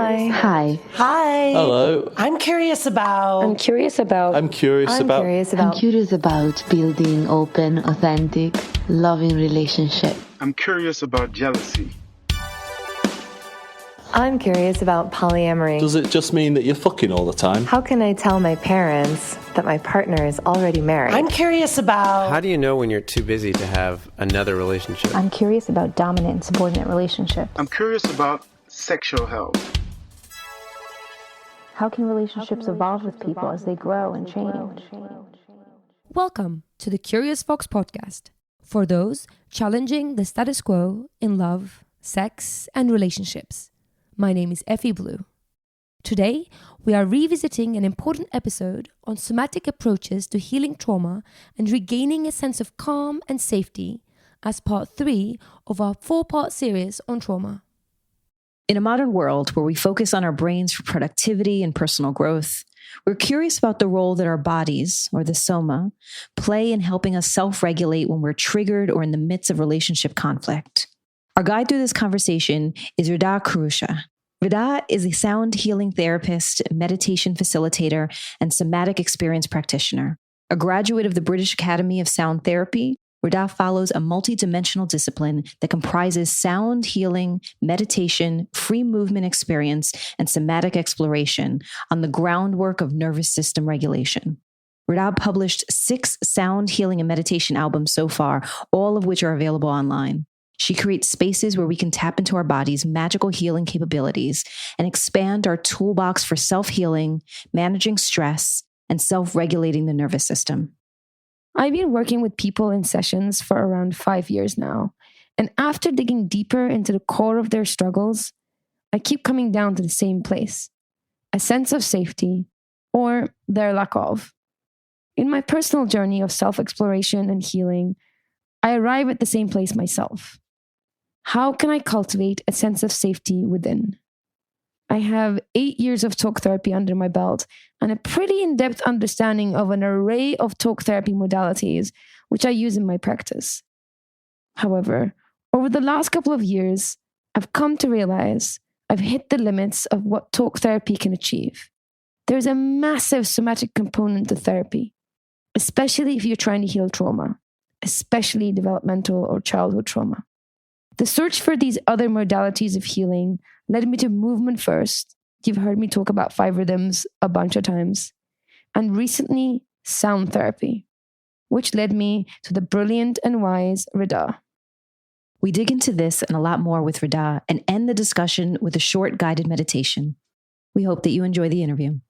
Hi. Hi. Hi. Hello. I'm curious about building open, authentic, loving relationship. I'm curious about jealousy. I'm curious about polyamory. Does it just mean that you're fucking all the time? How can I tell my parents that my partner is already married? I'm curious about how do you know when you're too busy to have another relationship? I'm curious about dominant and subordinate relationships. I'm curious about sexual health. How can relationships evolve with people as they grow and change? Welcome to the Curious Fox podcast for those challenging the status quo in love, sex, and relationships. My name is Effy Blue. Today, we are revisiting an important episode on somatic approaches to healing trauma and regaining a sense of calm and safety as part 3 of our 4-part series on trauma. In a modern world where we focus on our brains for productivity and personal growth, we're curious about the role that our bodies, or the soma, play in helping us self-regulate when we're triggered or in the midst of relationship conflict. Our guide through this conversation is Rida Kirasi. Rida is a sound healing therapist, meditation facilitator, and somatic experience practitioner. A graduate of the British Academy of Sound Therapy, Rida follows a multidimensional discipline that comprises sound healing, meditation, free movement experience, and somatic exploration on the groundwork of nervous system regulation. Rida published 6 sound healing and meditation albums so far, all of which are available online. She creates spaces where we can tap into our body's magical healing capabilities and expand our toolbox for self-healing, managing stress, and self-regulating the nervous system. I've been working with people in sessions for around 5 years now, and after digging deeper into the core of their struggles, I keep coming down to the same place, a sense of safety, or their lack of. In my personal journey of self-exploration and healing, I arrive at the same place myself. How can I cultivate a sense of safety within? I have 8 years of talk therapy under my belt and a pretty in-depth understanding of an array of talk therapy modalities, which I use in my practice. However, over the last couple of years, I've come to realize I've hit the limits of what talk therapy can achieve. There's a massive somatic component to therapy, especially if you're trying to heal trauma, especially developmental or childhood trauma. The search for these other modalities of healing led me to movement first. You've heard me talk about 5 rhythms a bunch of times. And recently, sound therapy, which led me to the brilliant and wise Rida. We dig into this and a lot more with Rida and end the discussion with a short guided meditation. We hope that you enjoy the interview.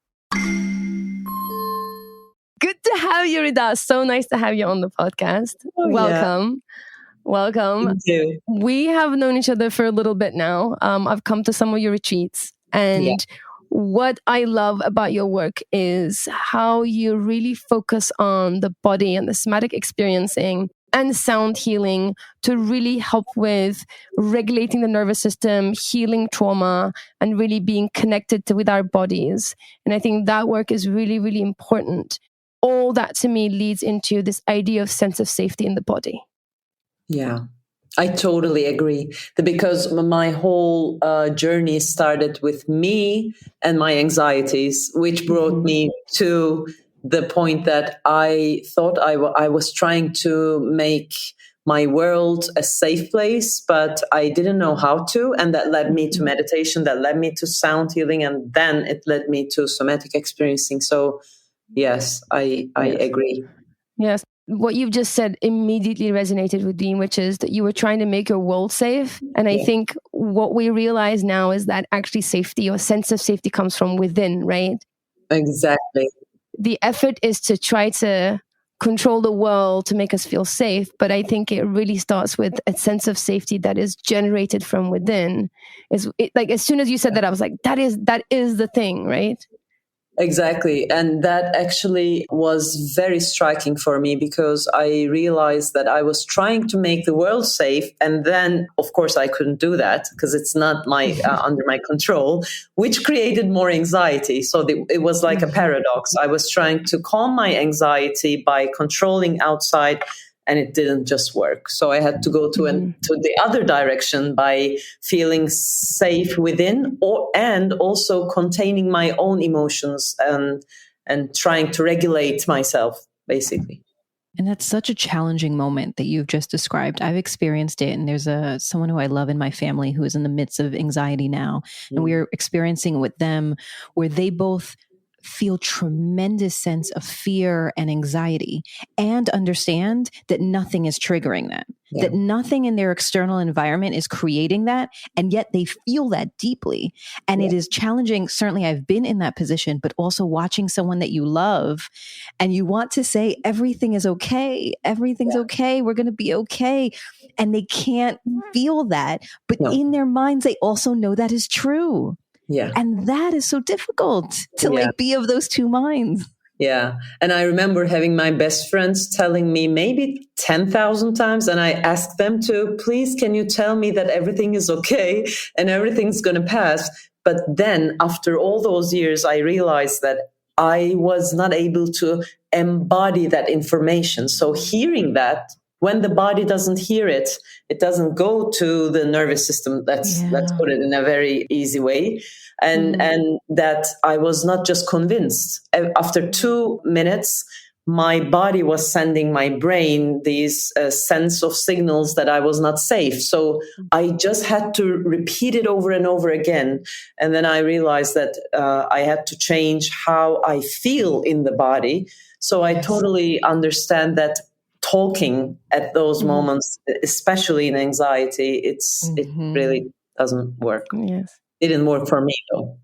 Good to have you, Rida. So nice to have you on the podcast. Welcome. Yeah. Welcome. Thank you. We have known each other for a little bit now. I've come to some of your retreats. And what I love about your work is how you really focus on the body and the somatic experiencing and sound healing to really help with regulating the nervous system, healing trauma, and really being connected with our bodies. And I think that work is really, really important. All that to me leads into this idea of sense of safety in the body. Yeah, I totally agree. Because my whole journey started with me and my anxieties, which brought me to the point that I thought I was trying to make my world a safe place, but I didn't know how to. And that led me to meditation, that led me to sound healing, and then it led me to somatic experiencing. So yes, I agree. Yes. What you've just said immediately resonated with me, which is that you were trying to make your world safe. And I think what we realize now is that actually safety or sense of safety comes from within, right? Exactly. The effort is to try to control the world to make us feel safe. But I think it really starts with a sense of safety that is generated from within. Like as soon as you said that, I was like, that is the thing, right? Exactly. And that actually was very striking for me because I realized that I was trying to make the world safe. And then, of course, I couldn't do that because it's not under my control, which created more anxiety. So it was like a paradox. I was trying to calm my anxiety by controlling outside and it didn't just work. So I had to go to the other direction by feeling safe within, and also containing my own emotions and trying to regulate myself, basically. And that's such a challenging moment that you've just described. I've experienced it. And there's someone who I love in my family who is in the midst of anxiety now. And we're experiencing it with them, where they both feel tremendous sense of fear and anxiety and understand that nothing is triggering that, that nothing in their external environment is creating that. And yet they feel that deeply. And it is challenging. Certainly I've been in that position, but also watching someone that you love and you want to say, everything is okay. Everything's okay. We're going to be okay. And they can't feel that, but in their minds, they also know that is true. Yeah. And that is so difficult to like be of those two minds. Yeah. And I remember having my best friends telling me maybe 10,000 times, and I asked them to, please, can you tell me that everything is okay and everything's going to pass? But then after all those years, I realized that I was not able to embody that information. So hearing that, when the body doesn't hear it, it doesn't go to the nervous system. Let's put it in a very easy way. And that I was not just convinced. After 2 minutes, my body was sending my brain these sense of signals that I was not safe. So I just had to repeat it over and over again. And then I realized that I had to change how I feel in the body. So I totally understand that talking at those moments, especially in anxiety, it really doesn't work. Yes. It didn't work for me though.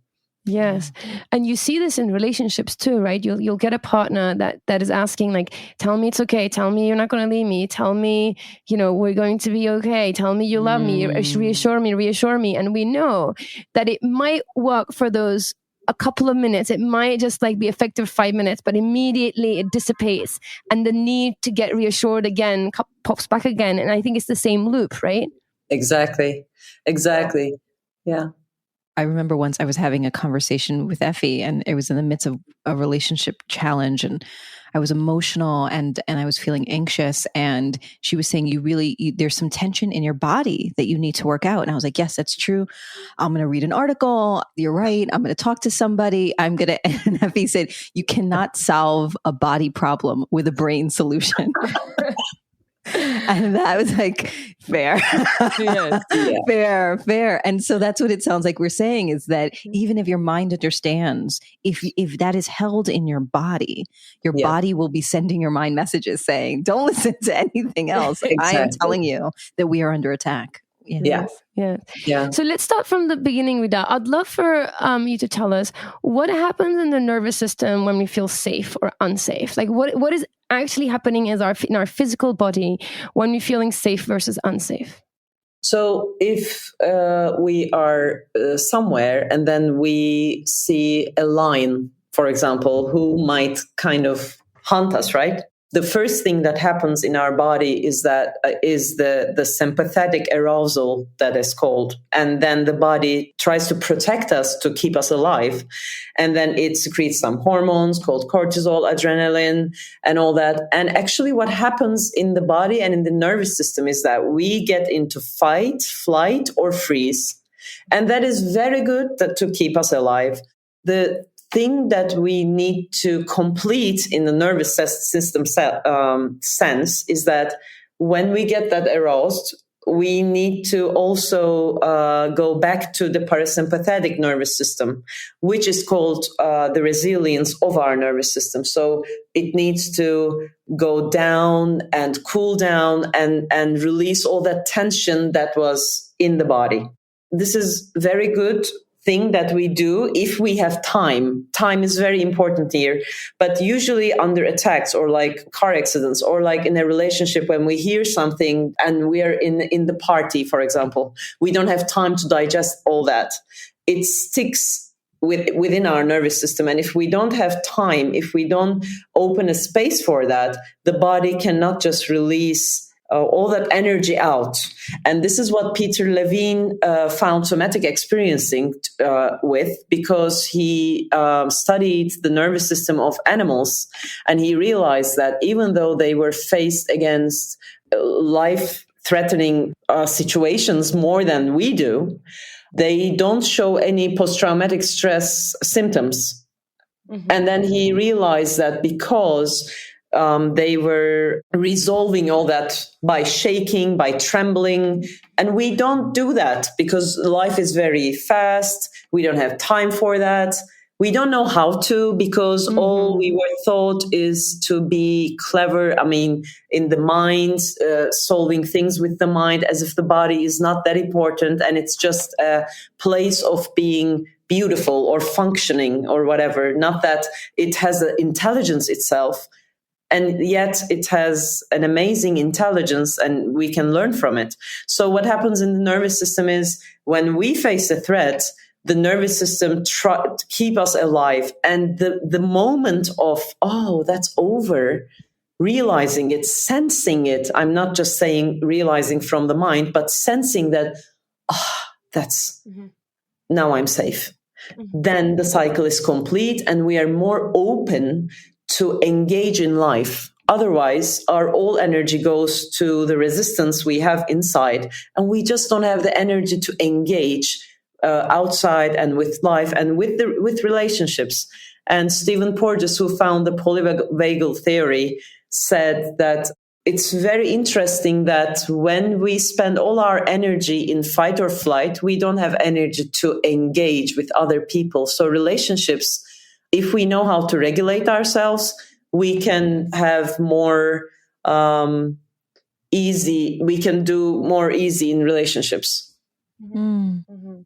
Yes. And you see this in relationships too, right? You'll get a partner that is asking like, tell me it's okay. Tell me you're not going to leave me. Tell me, we're going to be okay. Tell me you love me. Reassure me. And we know that it might work for those a couple of minutes. It might just like be effective 5 minutes, but immediately it dissipates and the need to get reassured again pops back again. And I think it's the same loop, right? Exactly. Yeah. I remember once I was having a conversation with Effy, and it was in the midst of a relationship challenge, and I was emotional and I was feeling anxious. And she was saying, there's some tension in your body that you need to work out. And I was like, yes, that's true. I'm going to read an article. You're right. I'm going to talk to somebody. And Effy said, you cannot solve a body problem with a brain solution. And that was like, fair. Fair. And so that's what it sounds like we're saying, is that even if your mind understands, if that is held in your body will be sending your mind messages saying, don't listen to anything else. Exactly. I am telling you that we are under attack. Yeah. So let's start from the beginning, Rida. I'd love for you to tell us what happens in the nervous system when we feel safe or unsafe. Like what is actually happening in our physical body when we're feeling safe versus unsafe? So if we are somewhere and then we see a lion, for example, who might kind of hunt us, right? The first thing that happens in our body is the sympathetic arousal that is called. And then the body tries to protect us to keep us alive. And then it secretes some hormones called cortisol, adrenaline, and all that. And actually what happens in the body and in the nervous system is that we get into fight, flight, or freeze. And that is very good to keep us alive. The thing that we need to complete in the nervous system sense is that when we get that aroused, we need to also go back to the parasympathetic nervous system, which is called the resilience of our nervous system. So it needs to go down and cool down and release all that tension that was in the body. This is very good thing that we do if we have time. Time is very important here. But usually under attacks or like car accidents or like in a relationship, when we hear something and we are in the party, for example, we don't have time to digest all that. It sticks within our nervous system. And if we don't have time, if we don't open a space for that, the body cannot just release all that energy out. And this is what Peter Levine found somatic experiencing with, because he studied the nervous system of animals, and he realized that even though they were faced against life-threatening situations more than we do, they don't show any post-traumatic stress symptoms. Mm-hmm. And then he realized that because they were resolving all that by shaking, by trembling. And we don't do that because life is very fast. We don't have time for that. We don't know how to, because all we were taught is to be clever. I mean, in the mind, solving things with the mind, as if the body is not that important and it's just a place of being beautiful or functioning or whatever. Not that it has an intelligence itself. And yet it has an amazing intelligence and we can learn from it. So what happens in the nervous system is when we face a threat, the nervous system tries to keep us alive. And the moment of, oh, that's over, realizing it, sensing it. I'm not just saying realizing from the mind, but sensing that, that's, now I'm safe. Then the cycle is complete and we are more open to engage in life. Otherwise, our all energy goes to the resistance we have inside, and we just don't have the energy to engage outside and with life and with relationships. And Stephen Porges, who found the polyvagal theory, said that it's very interesting that when we spend all our energy in fight or flight, we don't have energy to engage with other people. So relationships, if we know how to regulate ourselves, we can have more we can do more easy in relationships. Mm-hmm.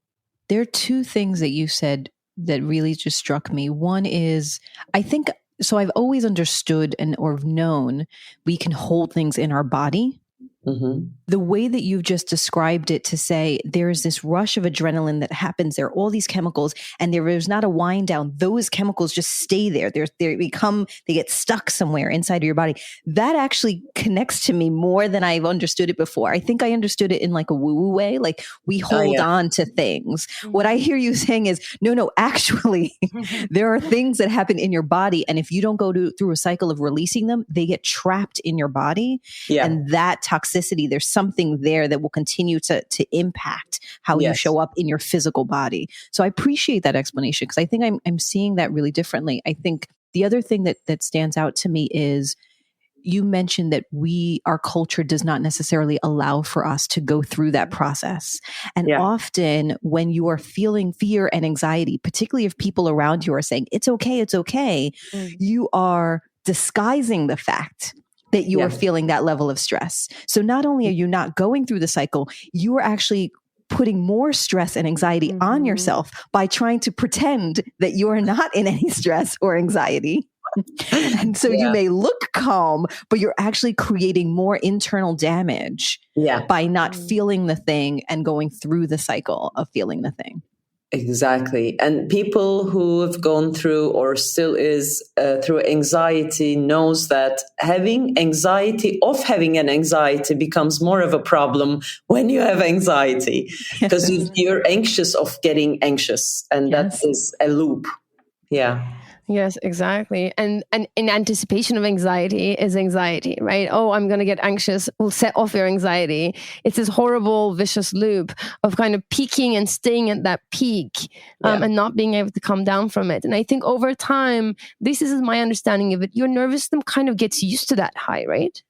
There are two things that you said that really just struck me. One is, I think, so I've always understood or known we can hold things in our body. Mm-hmm. The way that you've just described it, to say there's this rush of adrenaline that happens, there are all these chemicals, and there is not a wind down. Those chemicals just stay there. They get stuck somewhere inside of your body. That actually connects to me more than I've understood it before. I think I understood it in like a woo-woo way, like we hold on to things. Mm-hmm. What I hear you saying is, no, actually, there are things that happen in your body, and if you don't go through a cycle of releasing them, they get trapped in your body. Yeah. And that toxicity, there's something there that will continue to impact how you show up in your physical body. So I appreciate that explanation, because I think I'm seeing that really differently. I think the other thing that stands out to me is you mentioned that our culture does not necessarily allow for us to go through that process. And often when you are feeling fear and anxiety, particularly if people around you are saying, it's okay, you are disguising the fact that you are feeling that level of stress. So not only are you not going through the cycle, you are actually putting more stress and anxiety on yourself by trying to pretend that you are not in any stress or anxiety. And so you may look calm, but you're actually creating more internal damage by not feeling the thing and going through the cycle of feeling the thing. Exactly. And people who have gone through or still is through anxiety knows that having an anxiety becomes more of a problem when you have anxiety, because you're anxious of getting anxious, and that is a loop. Yeah. Yes, exactly. And in anticipation of anxiety is anxiety, right? Oh, I'm going to get anxious. Will set off your anxiety. It's this horrible, vicious loop of kind of peaking and staying at that peak and not being able to come down from it. And I think over time, this is my understanding of it, your nervous system kind of gets used to that high, right?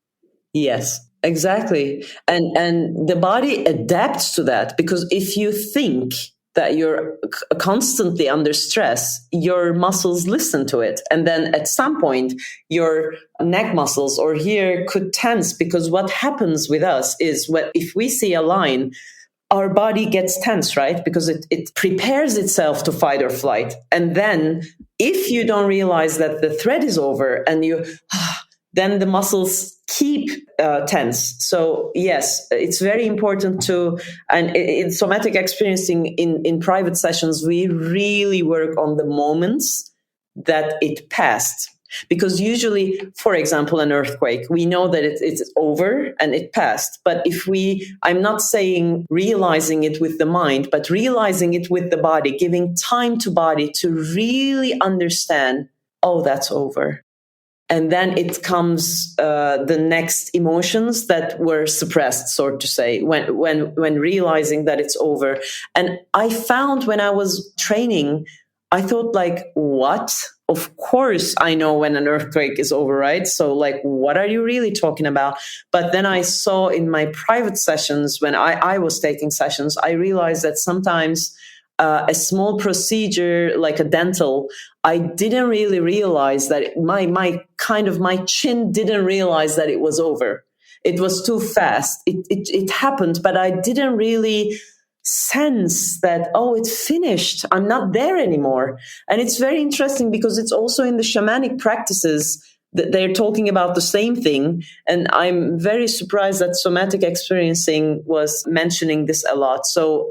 Yes. Exactly. And the body adapts to that, because if you think that you're constantly under stress, your muscles listen to it. And then at some point, your neck muscles or here could tense, because what happens with us is if we see a line, our body gets tense, right? Because it prepares itself to fight or flight. And then if you don't realize that the threat is over and then the muscles keep tense. So yes, it's very important and in somatic experiencing in private sessions, we really work on the moments that it passed. Because usually, for example, an earthquake, we know that it's over and it passed. But I'm not saying realizing it with the mind, but realizing it with the body, giving time to body to really understand, oh, that's over. And then it comes the next emotions that were suppressed, so to say, when realizing that it's over. And I found when I was training, I thought like, what? Of course, I know when an earthquake is over, right? So like, what are you really talking about? But then I saw in my private sessions, when I was taking sessions, I realized that sometimes a small procedure like a dental, I didn't really realize that my chin didn't realize that it was over. It was too fast. It happened, but I didn't really sense that, oh, it's finished. I'm not there anymore. And it's very interesting because it's also in the shamanic practices that they're talking about the same thing. And I'm very surprised that Somatic Experiencing was mentioning this a lot. So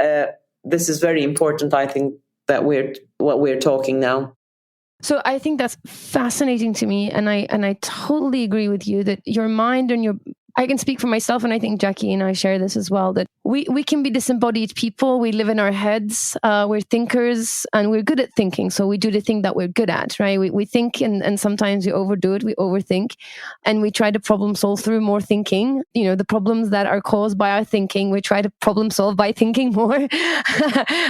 this is very important, I think, that what we're talking now. So I think that's fascinating to me. And I totally agree with you that your mind and I can speak for myself, and I think Jackie and I share this as well, that we can be disembodied people. We live in our heads. We're thinkers, and we're good at thinking. So we do the thing that we're good at, right? We think, and sometimes we overdo it. We overthink, and we try to problem solve through more thinking. You know, the problems that are caused by our thinking, we try to problem solve by thinking more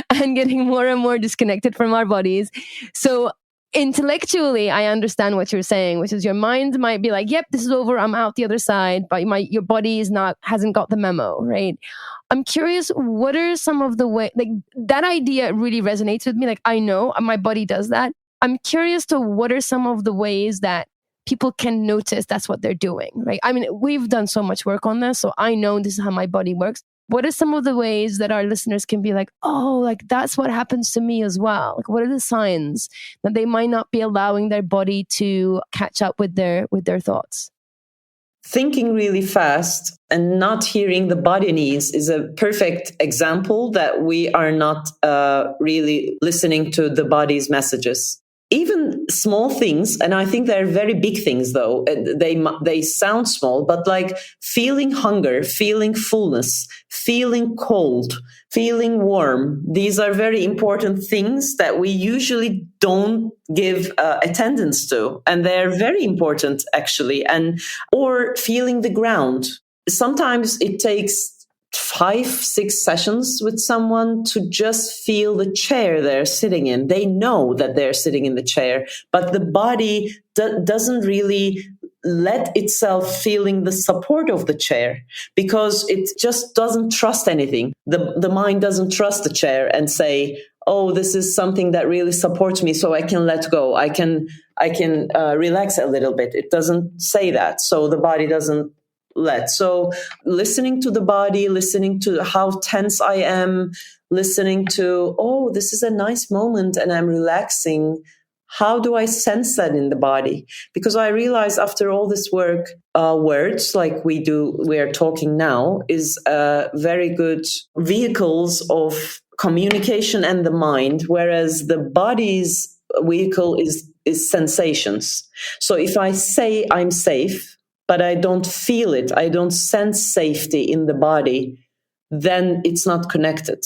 and getting more and more disconnected from our bodies. So intellectually, I understand what you're saying, which is your mind might be like, yep, this is over, I'm out the other side, but your body hasn't got the memo, right? I'm curious, what are some of the ways, like that idea really resonates with me. Like, I know my body does that. I'm curious to what are some of the ways that people can notice that's what they're doing, right? I mean, we've done so much work on this, so I know this is how my body works. What are some of the ways that our listeners can be like, oh, like that's what happens to me as well? Like, what are the signs that they might not be allowing their body to catch up with their thoughts? Thinking really fast and not hearing the body needs is a perfect example that we are not really listening to the body's messages. Even small things, and I think they're very big things though, they sound small, but like feeling hunger, feeling fullness, feeling cold, feeling warm. These are very important things that we usually don't give attendance to. And they're very important actually. Or feeling the ground. Sometimes it takes 5-6 sessions with someone to just feel the chair they're sitting in. They know that they're sitting in the chair, but the body doesn't really let itself feeling the support of the chair because it just doesn't trust anything. The mind doesn't trust the chair and say, oh, this is something that really supports me, so I can let go. I can relax a little bit. It doesn't say that. So the body doesn't So listening to the body, listening to how tense I am, listening to, oh, this is a nice moment and I'm relaxing. How do I sense that in the body? Because I realize after all this work, words like we are talking now is very good vehicles of communication and the mind, whereas the body's vehicle is sensations. So if I say I'm safe, but I don't feel it, I don't sense safety in the body, then it's not connected.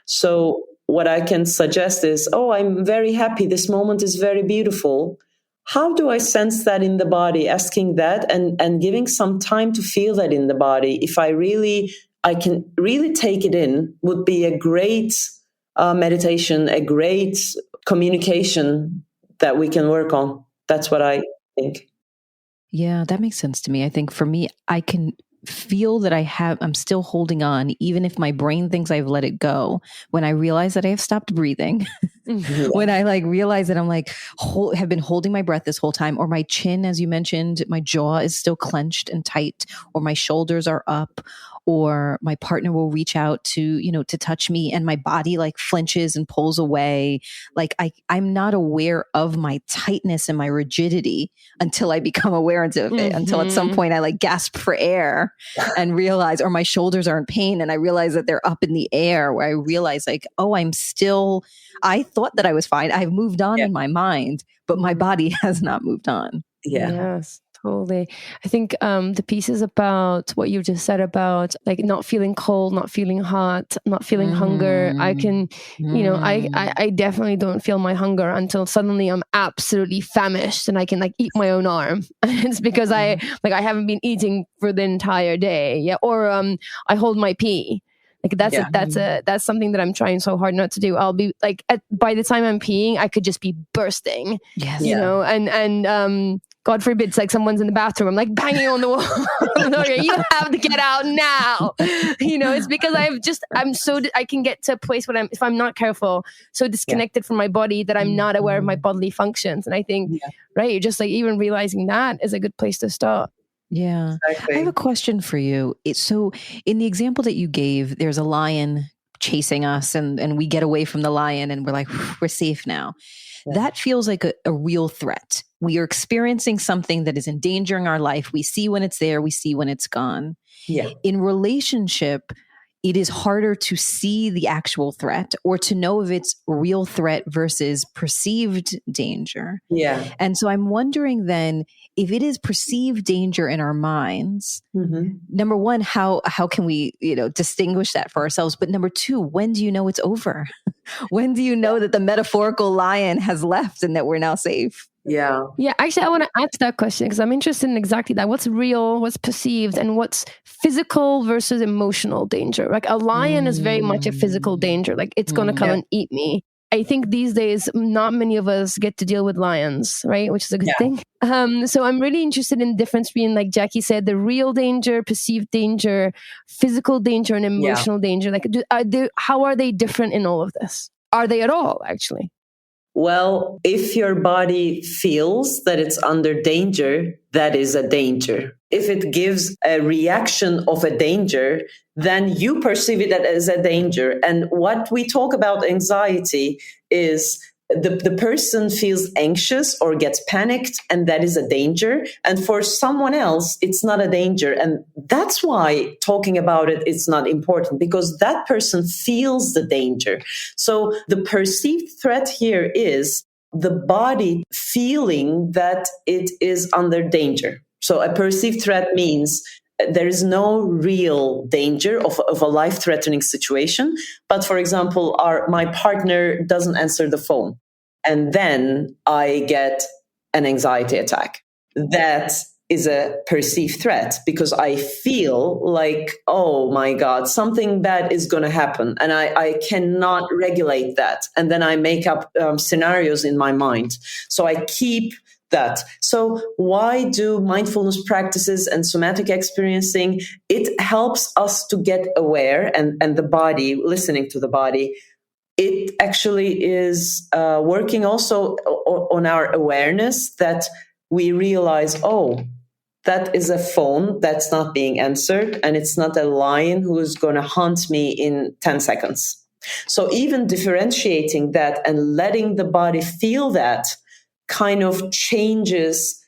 So what I can suggest is, oh, I'm very happy. This moment is very beautiful. How do I sense that in the body? Asking that and giving some time to feel that in the body. If I can really take it in, would be a great meditation, a great communication that we can work on. That's what I think. Yeah, that makes sense to me. I think for me, I can feel that I'm still holding on, even if my brain thinks I've let it go. When I realize that I have stopped breathing, when I realize that I'm have been holding my breath this whole time, or my chin, as you mentioned, my jaw is still clenched and tight, or my shoulders are up, or my partner will reach out to touch me and my body flinches and pulls away. I'm not aware of my tightness and my rigidity until I become aware of it, until at some point I gasp for air and realize, or my shoulders are in pain and I realize that they're up in the air, where I realize oh, I'm still, I thought that I was fine. I've moved on in my mind, but my body has not moved on. Yeah. Yes, totally. I think the pieces about what you just said about like not feeling cold, not feeling hot, not feeling hunger. I can, I definitely don't feel my hunger until suddenly I'm absolutely famished and I can like eat my own arm. And it's because I haven't been eating for the entire day. Yeah. Or I hold my pee. Like that's something that I'm trying so hard not to do. I'll be like, by the time I'm peeing, I could just be bursting. Yes. You know, and God forbid, it's like someone's in the bathroom. I'm like banging on the wall. You have to get out now. You know, it's because I can get to a place where if I'm not careful, so disconnected from my body that I'm not aware of my bodily functions. And I think, right, just like even realizing that is a good place to start. Yeah. Exactly. I have a question for you. So in the example that you gave, there's a lion chasing us and we get away from the lion and we're like, we're safe now. Yeah. That feels like a real threat. We are experiencing something that is endangering our life. We see when it's there. We see when it's gone. Yeah. In relationship, it is harder to see the actual threat or to know if it's real threat versus perceived danger. Yeah. And so I'm wondering then, if it is perceived danger in our minds, number one, how can we, distinguish that for ourselves? But number two, when do you know it's over? When do you know that the metaphorical lion has left and that we're now safe? Yeah. Yeah. Actually, I want to add to that question because I'm interested in exactly that. What's real, what's perceived, and what's physical versus emotional danger? Like a lion is very much a physical danger. Like it's going to come and eat me. I think these days, not many of us get to deal with lions, right? Which is a good thing. So I'm really interested in the difference between, like Jackie said, the real danger, perceived danger, physical danger, and emotional danger. Like, how are they different in all of this? Are they at all, actually? Well, if your body feels that it's under danger, that is a danger. If it gives a reaction of a danger, then you perceive it as a danger. And what we talk about anxiety is the person feels anxious or gets panicked, and that is a danger. And for someone else, it's not a danger. And that's why talking about it is not important, because that person feels the danger. So the perceived threat here is the body feeling that it is under danger. So a perceived threat means there is no real danger of a life-threatening situation. But for example, my partner doesn't answer the phone, and then I get an anxiety attack. That is a perceived threat because I feel like, oh my God, something bad is going to happen, and I cannot regulate that. And then I make up scenarios in my mind. So I keep that. So why do mindfulness practices and somatic experiencing? It helps us to get aware and the body, listening to the body. It actually is working also on our awareness that we realize, oh, that is a phone that's not being answered, and it's not a lion who is going to hunt me in 10 seconds. So even differentiating that and letting the body feel that kind of changes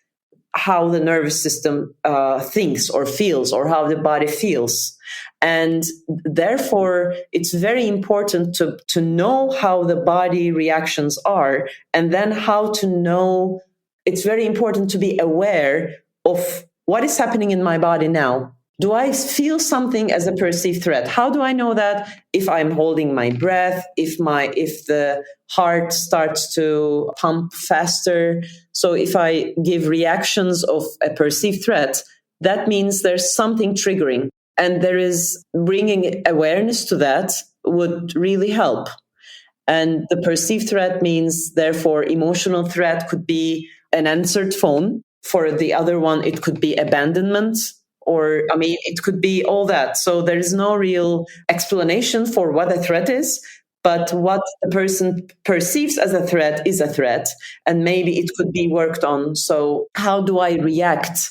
how the nervous system thinks or feels, or how the body feels. And therefore, it's very important to know how the body reactions are, and then how to know. It's very important to be aware of what is happening in my body now. Do I feel something as a perceived threat? How do I know that? If I'm holding my breath, if the heart starts to pump faster. So if I give reactions of a perceived threat, that means there's something triggering. And there is bringing awareness to that would really help. And the perceived threat means, therefore, emotional threat could be an answered phone. For the other one, it could be abandonment. It could be all that. So there is no real explanation for what a threat is, but what the person perceives as a threat is a threat, and maybe it could be worked on. So how do I react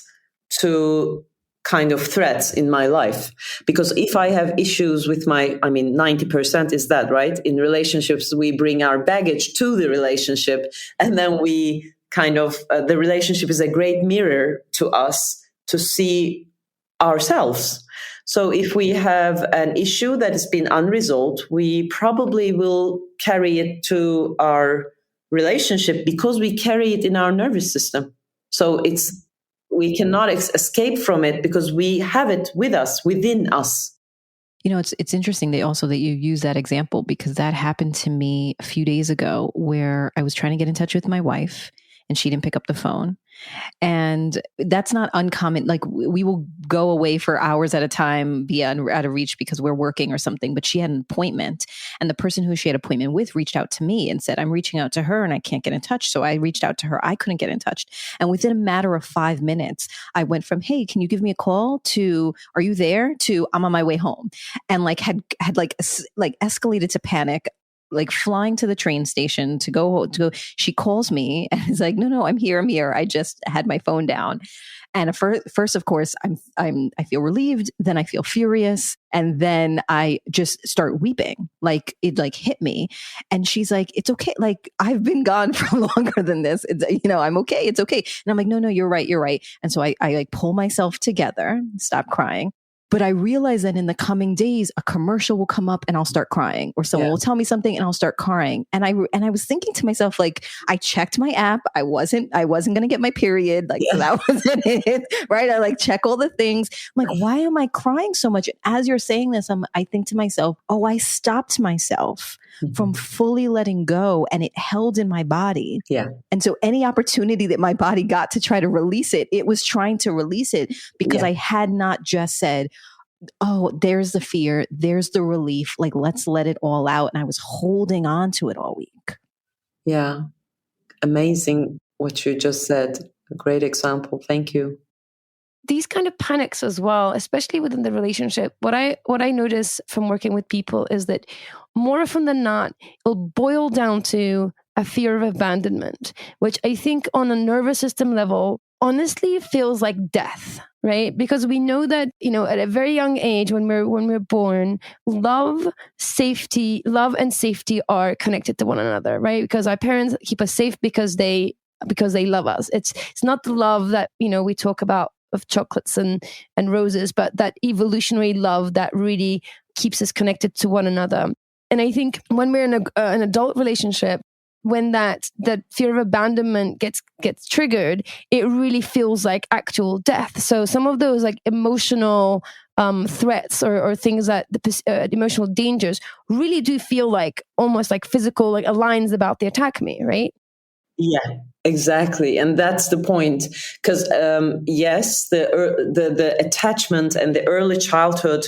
to kind of threats in my life? Because if I have issues with 90% is that, right? In relationships, we bring our baggage to the relationship, and then we kind of, the relationship is a great mirror to us to see ourselves. So if we have an issue that has been unresolved, we probably will carry it to our relationship because we carry it in our nervous system. So we cannot escape from it because we have it with us, within us. You know, it's interesting that you use that example, because that happened to me a few days ago where I was trying to get in touch with my wife and she didn't pick up the phone. And that's not uncommon. Like, we will go away for hours at a time, be out of reach because we're working or something. But she had an appointment, and the person who she had an appointment with reached out to me and said, I'm reaching out to her and I can't get in touch. So I reached out to her. I couldn't get in touch. And within a matter of 5 minutes, I went from, hey, can you give me a call, to, are you there, to, I'm on my way home. And like had escalated to panic, like flying to the train station to go. She calls me and is like, no, I'm here. I just had my phone down. And first, of course, I feel relieved. Then I feel furious. And then I just start weeping. Like, it like hit me. And she's like, it's okay. Like, I've been gone for longer than this. It's, I'm okay. It's okay. And I'm like, no, you're right. And so I like pull myself together, stop crying. But I realize that in the coming days, a commercial will come up and I'll start crying, or someone will tell me something and I'll start crying. And I was thinking to myself, like, I checked my app. I wasn't going to get my period. Like, so that wasn't it. Right. I like check all the things. I'm like, why am I crying so much? As you're saying this, I think to myself, oh, I stopped myself from fully letting go, and it held in my body. Yeah. And so any opportunity that my body got to try to release it, it was trying to release it, because I had not just said, oh, there's the fear, there's the relief, like, let's let it all out. And I was holding on to it all week. Yeah. Amazing what you just said. A great example. Thank you. These kind of panics as well, especially within the relationship, what I notice from working with people is that more often than not, it'll boil down to a fear of abandonment, which I think on a nervous system level, honestly feels like death, right? Because we know that, at a very young age, when we're born, love and safety are connected to one another, right? Because our parents keep us safe because they love us. It's not the love that, we talk about of chocolates and roses, but that evolutionary love that really keeps us connected to one another. And I think when we're in an adult relationship, when that fear of abandonment gets triggered, it really feels like actual death. So some of those like emotional threats or things that the emotional dangers really do feel like almost like physical, like lines about to attack me, right? Yeah, exactly. And that's the point. Because yes, the attachment and the early childhood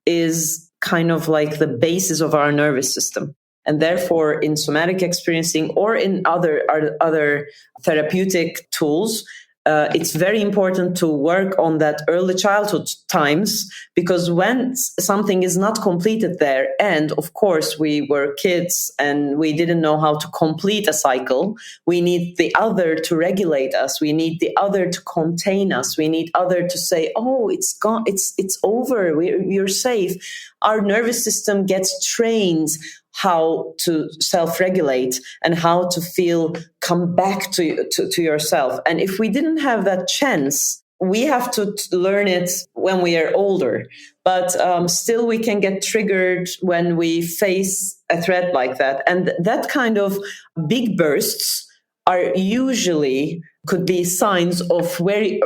is kind of like the basis of our nervous system. And therefore, in somatic experiencing or in other therapeutic tools, it's very important to work on that early childhood times, because when something is not completed there, and of course we were kids and we didn't know how to complete a cycle, we need the other to regulate us. We need the other to contain us. We need other to say, oh, it's gone. It's over. We're safe. Our nervous system gets trained how to self-regulate and how to come back to yourself. And if we didn't have that chance, we have to learn it when we are older. But still we can get triggered when we face a threat like that. And that kind of big bursts are usually could be signs of very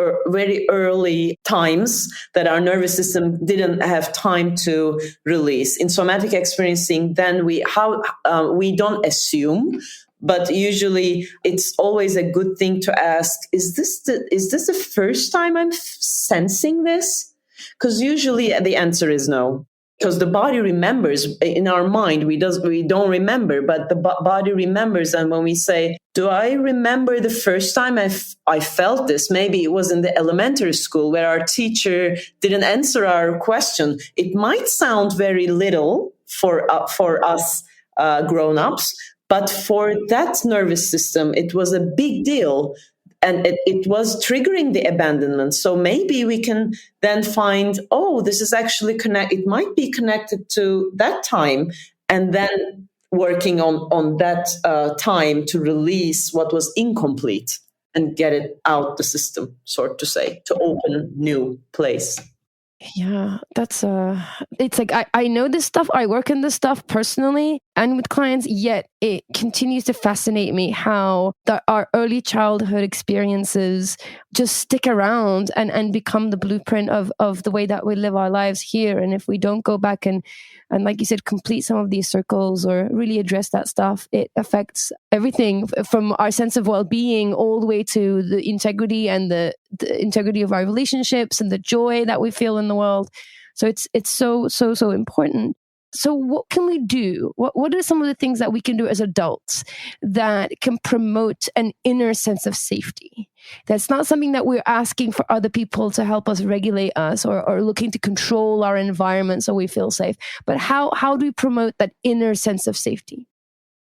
early times that our nervous system didn't have time to release. In somatic experiencing, then we don't assume, but usually it's always a good thing to ask, is this the first time I'm sensing this? Because usually the answer is no. Because the body remembers. In our mind, we don't remember, but the body remembers. And when we say, do I remember the first time I felt this? Maybe it was in the elementary school where our teacher didn't answer our question. It might sound very little for us grown-ups, but for that nervous system, it was a big deal. And it was triggering the abandonment. So maybe we can then find, oh, this is actually it might be connected to that time, and then working on that time to release what was incomplete and get it out the system, sort to say, to open new place. Yeah, that's it's like I know this stuff, I work in this stuff personally and with clients, yet it continues to fascinate me how our early childhood experiences just stick around and become the blueprint of the way that we live our lives here. And if we don't go back and like you said, complete some of these circles or really address that stuff, it affects everything from our sense of well-being all the way to the integrity and the integrity of our relationships and the joy that we feel in the world. So it's so important. So what can we do? What are some of the things that we can do as adults that can promote an inner sense of safety? That's not something that we're asking for other people to help us regulate us or looking to control our environment so we feel safe. But how do we promote that inner sense of safety?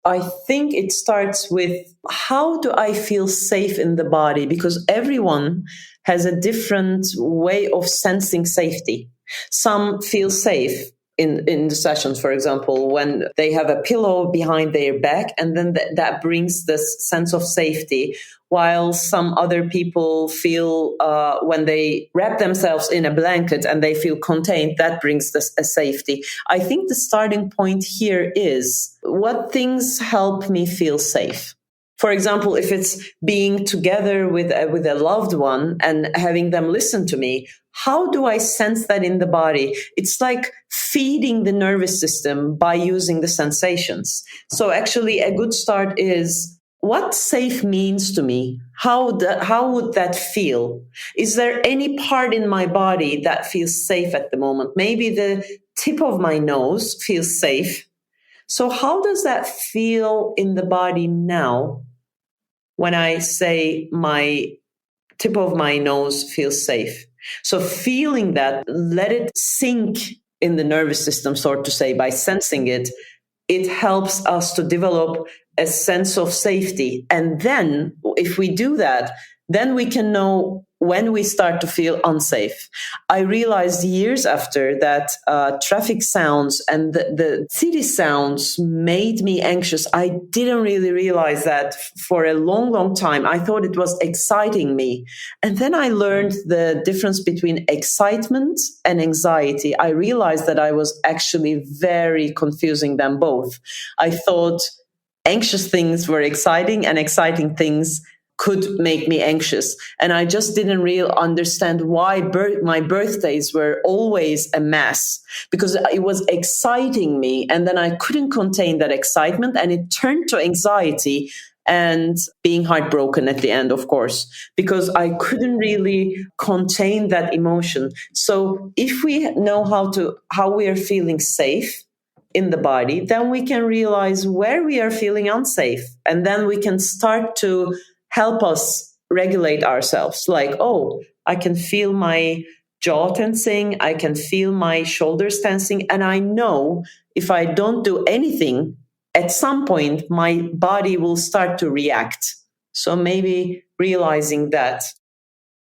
I think it starts with, how do I feel safe in the body? Because everyone has a different way of sensing safety. Some feel safe in the sessions, for example, when they have a pillow behind their back, and then that brings this sense of safety. While some other people feel when they wrap themselves in a blanket and they feel contained, that brings this a safety. I think the starting point here is, what things help me feel safe? For example, if it's being together with a loved one and having them listen to me, how do I sense that in the body? It's like feeding the nervous system by using the sensations. So actually a good start is, what safe means to me? How would that feel? Is there any part in my body that feels safe at the moment? Maybe the tip of my nose feels safe. So how does that feel in the body now when I say my tip of my nose feels safe? So feeling that, let it sink in the nervous system, sort to say, by sensing it, it helps us to develop a sense of safety. And then if we do that, then we can know when we start to feel unsafe. I realized years after that traffic sounds and the city sounds made me anxious. I didn't really realize that for a long, long time. I thought it was exciting me. And then I learned the difference between excitement and anxiety. I realized that I was actually very confusing them both. I thought anxious things were exciting and exciting things could make me anxious. And I just didn't really understand why my birthdays were always a mess, because it was exciting me. And then I couldn't contain that excitement, and it turned to anxiety and being heartbroken at the end, of course, because I couldn't really contain that emotion. So if we know how we are feeling safe in the body, then we can realize where we are feeling unsafe. And then we can start to help us regulate ourselves. Like, oh, I can feel my jaw tensing. I can feel my shoulders tensing. And I know if I don't do anything, at some point, my body will start to react. So maybe realizing that.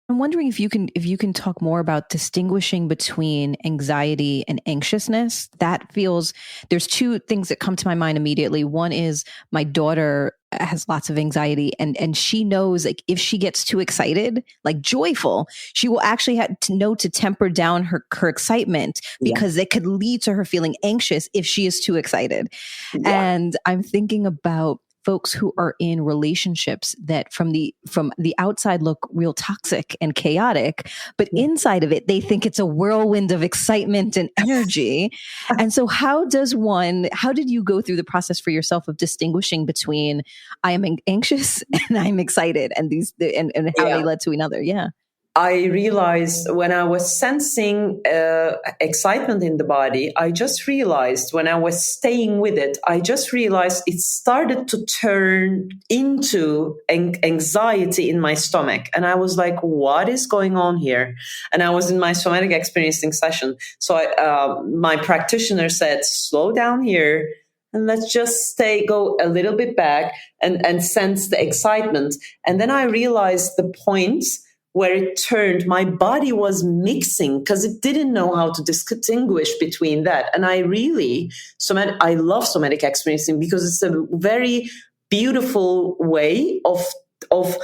I'm wondering if you can talk more about distinguishing between anxiety and anxiousness. There's two things that come to my mind immediately. One is my daughter has lots of anxiety, and she knows, like, if she gets too excited, like joyful, she will actually have to know to temper down her excitement, because it could lead to her feeling anxious if she is too excited. Yeah. And I'm thinking about folks who are in relationships that from the outside look real toxic and chaotic, but inside of it, they think it's a whirlwind of excitement and energy. And so how did you go through the process for yourself of distinguishing between I am anxious and I'm excited, and how they led to another? Yeah. I realized when I was sensing excitement in the body, I just realized when I was staying with it, I just realized it started to turn into anxiety in my stomach. And I was like, what is going on here? And I was in my Somatic Experiencing session. So my practitioner said, slow down here and let's just go a little bit back and sense the excitement. And then I realized the point where it turned, my body was mixing because it didn't know how to distinguish between that. And I love Somatic Experiencing because it's a very beautiful way of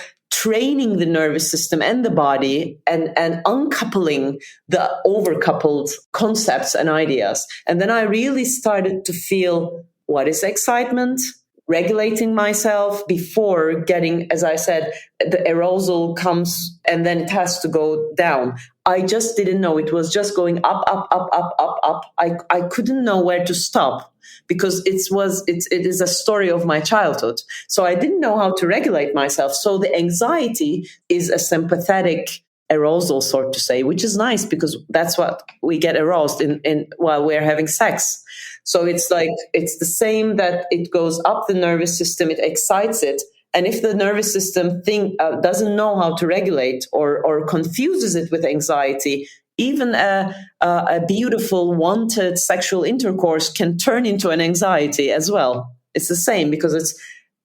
training the nervous system and the body and uncoupling the overcoupled concepts and ideas. And then I really started to feel what is excitement, regulating myself before getting, as I said, the arousal comes and then it has to go down. I just didn't know. It was just going up, up, up, up, up, up. I couldn't know where to stop because it is a story of my childhood. So I didn't know how to regulate myself. So the anxiety is a sympathetic arousal, sort to say, which is nice because that's what we get aroused in while we're having sex. So it's like, it's the same that it goes up the nervous system, it excites it. And if the nervous system doesn't know how to regulate or confuses it with anxiety, even a beautiful, wanted sexual intercourse can turn into an anxiety as well. It's the same because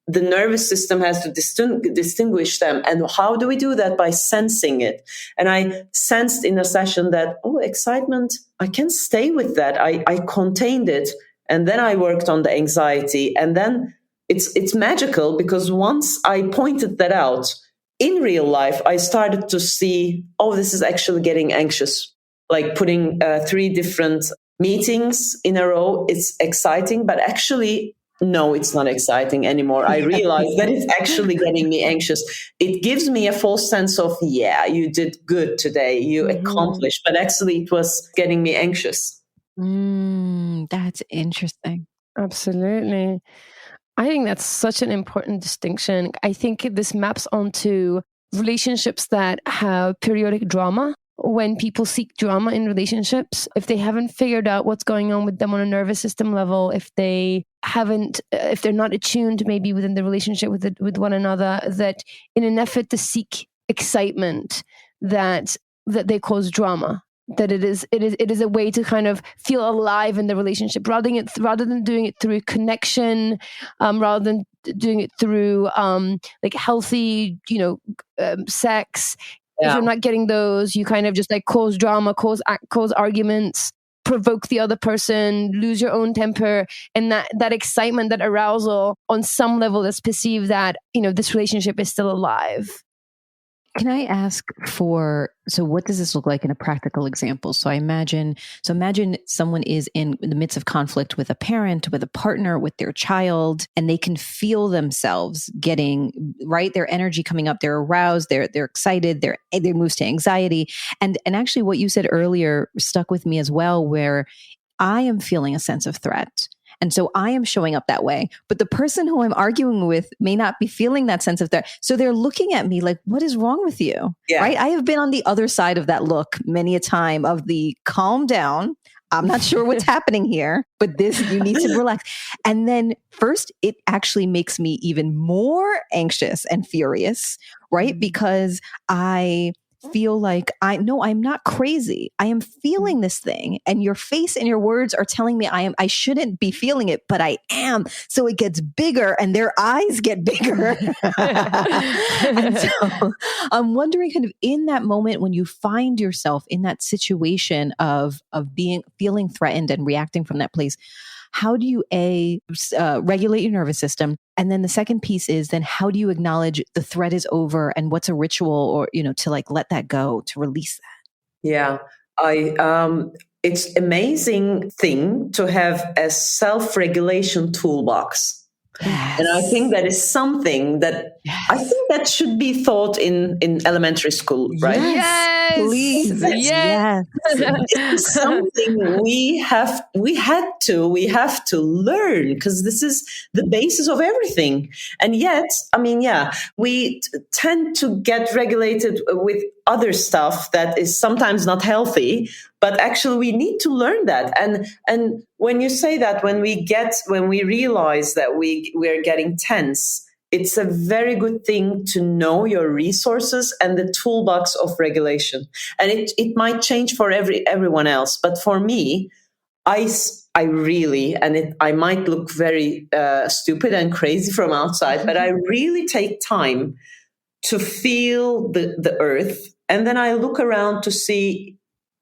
the nervous system has to distinguish them. And how do we do that? By sensing it. And I sensed in a session that, excitement, I can stay with that. I contained it. And then I worked on the anxiety. And then it's magical because once I pointed that out in real life, I started to see, this is actually getting anxious. Like putting 3 different meetings in a row, it's exciting, but actually, no, it's not exciting anymore. I realized that it's actually getting me anxious. It gives me a false sense of, you did good today, you accomplished, but actually it was getting me anxious. That's interesting. Absolutely. I think that's such an important distinction. I think this maps onto relationships that have periodic drama. When people seek drama in relationships, if they haven't figured out what's going on with them on a nervous system level, if they're not attuned maybe within the relationship with one another, that in an effort to seek excitement, that they cause drama. That it is a way to kind of feel alive in the relationship, rather than doing it through connection, rather than doing it through like healthy, sex. Yeah. If you're not getting those, you kind of just like cause drama, cause arguments, provoke the other person, lose your own temper, and that excitement, that arousal, on some level, is perceived that this relationship is still alive. Can I ask so what does this look like in a practical example? So imagine someone is in the midst of conflict with a parent, with a partner, with their child, and they can feel themselves getting, right, their energy coming up, they're aroused, they're excited, they move to anxiety. And actually what you said earlier stuck with me as well, where I am feeling a sense of threat. And so I am showing up that way, but the person who I'm arguing with may not be feeling that sense of threat. So they're looking at me like, what is wrong with you? Yeah. Right? I have been on the other side of that look many a time of the calm down. I'm not sure what's happening here, but you need to relax. And then first, it actually makes me even more anxious and furious, right? Because I feel like I'm not crazy. I am feeling this thing, and your face and your words are telling me I shouldn't be feeling it, but I am. So it gets bigger and their eyes get bigger. And so I'm wondering, kind of in that moment when you find yourself in that situation of feeling threatened and reacting from that place, how do you regulate your nervous system? And then the second piece is then how do you acknowledge the threat is over, and what's a ritual or, to like let that go, to release that? Yeah. It's amazing thing to have a self-regulation toolbox. Yes. And I think that is something that I think that should be taught in elementary school, right? Yes, please. Yes. It's something we have to learn, because this is the basis of everything. And yet, we tend to get regulated with other stuff that is sometimes not healthy, but actually we need to learn that. And when you say that, when we realize that we're getting tense, it's a very good thing to know your resources and the toolbox of regulation. And it might change for everyone else, but for me, I really, and I might look very stupid and crazy from outside, but I really take time to feel the earth. And then I look around to see,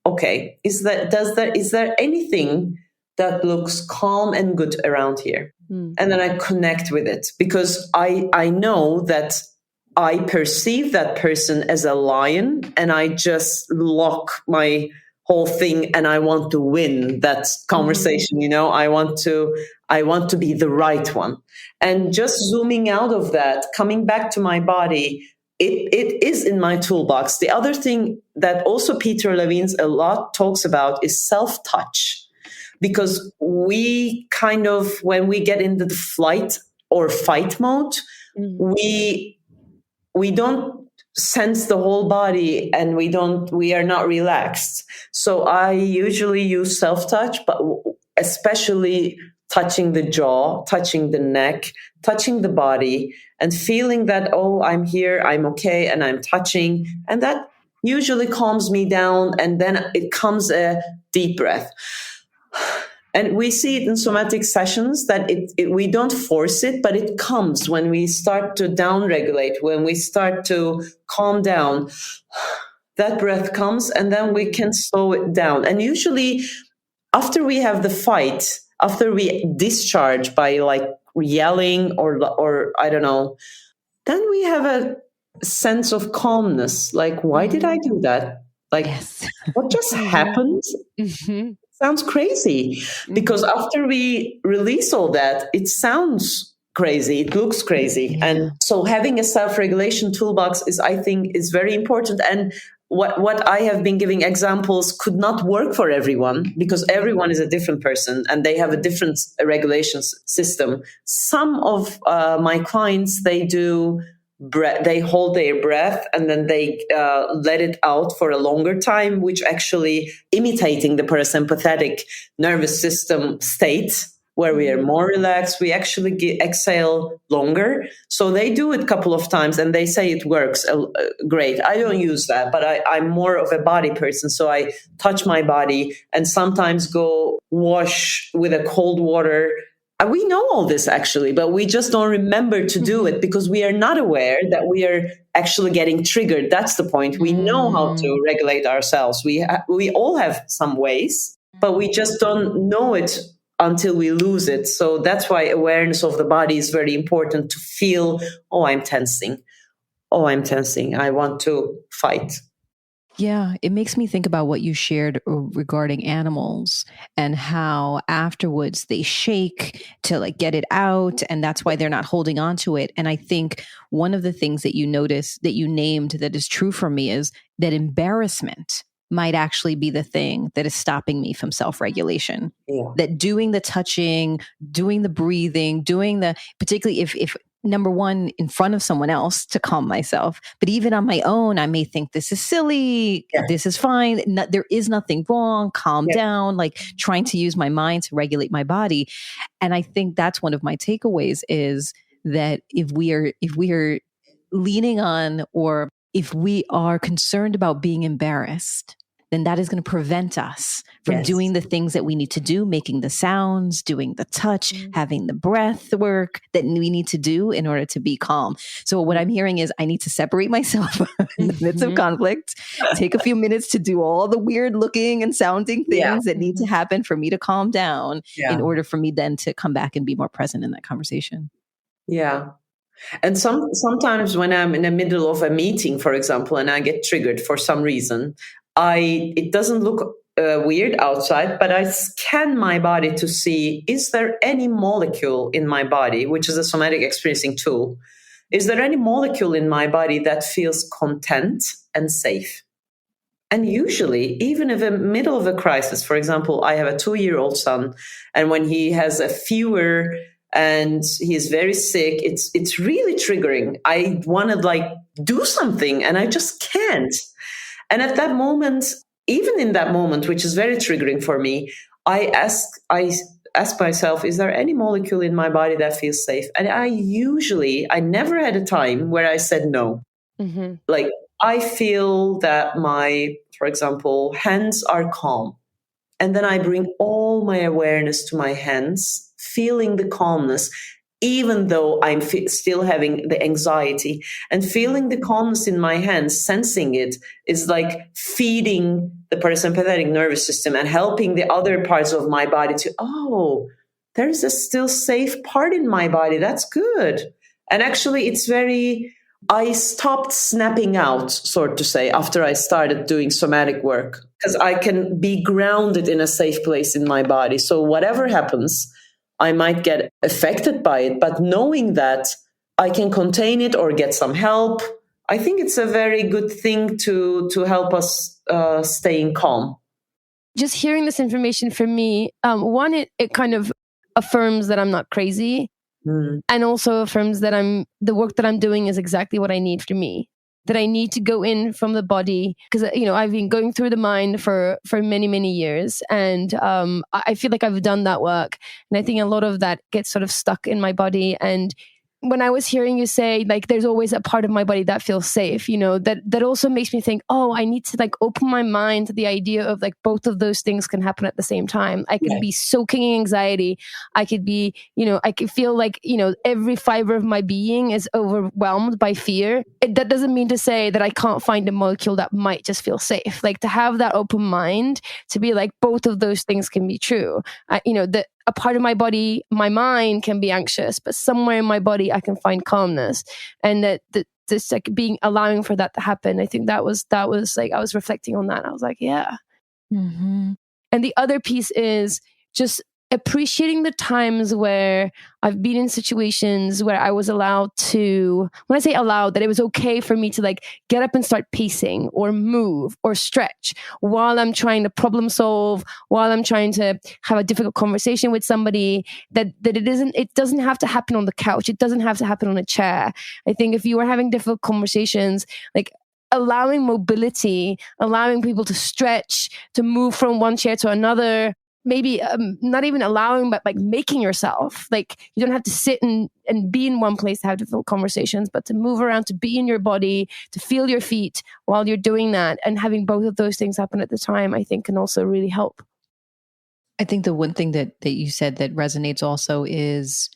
okay, is there anything that looks calm and good around here? And then I connect with it, because I know that I perceive that person as a lion and I just lock my whole thing and I want to win that conversation, I want to be the right one. And just zooming out of that, coming back to my body, it is in my toolbox. The other thing that also Peter Levine's a lot talks about is self-touch, because we kind of, when we get into the flight or fight mode, we don't sense the whole body and we are not relaxed. So I usually use self-touch, but especially touching the jaw, touching the neck, touching the body, and feeling that, oh, I'm here, I'm okay, and I'm touching. And that usually calms me down. And then it comes a deep breath. And we see it in somatic sessions that we don't force it, but it comes when we start to downregulate, when we start to calm down. That breath comes, and then we can slow it down. And usually after we have the fight, after we discharge by like yelling or I don't know, then we have a sense of calmness. Like, why did I do that? Like, what just happened? Sounds crazy, because after we release all that, it sounds crazy, it looks crazy. And so having a self-regulation toolbox I think is very important. And what I have been giving examples could not work for everyone, because everyone is a different person and they have a different regulation system. Some of my clients, they do they hold their breath and then they let it out for a longer time, which actually imitating the parasympathetic nervous system state where we are more relaxed. We actually exhale longer. So they do it a couple of times and they say it works great. I don't use that, but I'm more of a body person. So I touch my body and sometimes go wash with a cold water. We know all this actually, but we just don't remember to do it because we are not aware that we are actually getting triggered. That's the point. We know how to regulate ourselves. We all have some ways, but we just don't know it until we lose it. So that's why awareness of the body is very important, to feel, oh, I'm tensing. Oh, I'm tensing. I want to fight. Yeah, it makes me think about what you shared regarding animals and how afterwards they shake to like get it out. And that's why they're not holding on to it. And I think one of the things that you notice that you named that is true for me is that embarrassment might actually be the thing that is stopping me from self-regulation. Yeah. That doing the touching, doing the breathing, particularly if number one, in front of someone else to calm myself. But even on my own, I may think this is silly. Yeah. This is fine. There is nothing wrong. Calm down, like trying to use my mind to regulate my body. And I think that's one of my takeaways is that if we are leaning on, or if we are concerned about being embarrassed, then that is going to prevent us from doing the things that we need to do, making the sounds, doing the touch, having the breath work that we need to do in order to be calm. So what I'm hearing is I need to separate myself in the midst of conflict, take a few minutes to do all the weird looking and sounding things that need to happen for me to calm down in order for me then to come back and be more present in that conversation. Yeah. And sometimes when I'm in the middle of a meeting, for example, and I get triggered for some reason, it doesn't look weird outside, but I scan my body to see, is there any molecule in my body, which is a somatic experiencing tool? Is there any molecule in my body that feels content and safe? And usually, even in the middle of a crisis, for example, I have a 2-year-old son, and when he has a fever and he's very sick, it's really triggering. I want to do something and I just can't. And at that moment, even in that moment, which is very triggering for me, I ask myself, is there any molecule in my body that feels safe? And I never had a time where I said no. Mm-hmm. Like, I feel that for example, hands are calm. And then I bring all my awareness to my hands, feeling the calmness, even though I'm still having the anxiety. And feeling the calmness in my hands, sensing it, is like feeding the parasympathetic nervous system and helping the other parts of my body to, oh, there's a still safe part in my body. That's good. And actually, it's very I stopped snapping out, sort to say, after I started doing somatic work, because I can be grounded in a safe place in my body. So whatever happens, I might get affected by it, but knowing that I can contain it or get some help, I think it's a very good thing to help us staying calm. Just hearing this information for me, one, it kind of affirms that I'm not crazy. And also affirms that the work that I'm doing is exactly what I need for me. That I need to go in from the body, because I've been going through the mind for many, many years, and I feel like I've done that work, and I think a lot of that gets sort of stuck in my body. And when I was hearing you say, like, there's always a part of my body that feels safe, that also makes me think, oh, I need to like open my mind to the idea of like both of those things can happen at the same time. I could be soaking in anxiety. I could be, I could feel like, every fiber of my being is overwhelmed by fear. That doesn't mean to say that I can't find a molecule that might just feel safe. Like to have that open mind to be like, both of those things can be true. A part of my body, my mind can be anxious, but somewhere in my body I can find calmness, and that this like allowing for that to happen. I think that was like, I was reflecting on that. I was like, yeah. Mm-hmm. And the other piece is just appreciating the times where I've been in situations where I was allowed to, when I say allowed, that it was okay for me to like get up and start pacing or move or stretch while I'm trying to problem solve, while I'm trying to have a difficult conversation with somebody, that it doesn't have to happen on the couch. It doesn't have to happen on a chair. I think if you are having difficult conversations, like allowing mobility, allowing people to stretch, to move from one chair to another, maybe not even allowing, but like making yourself, like you don't have to sit and be in one place to have difficult conversations, but to move around, to be in your body, to feel your feet while you're doing that, and having both of those things happen at the time, I think can also really help. I think the one thing that you said that resonates also is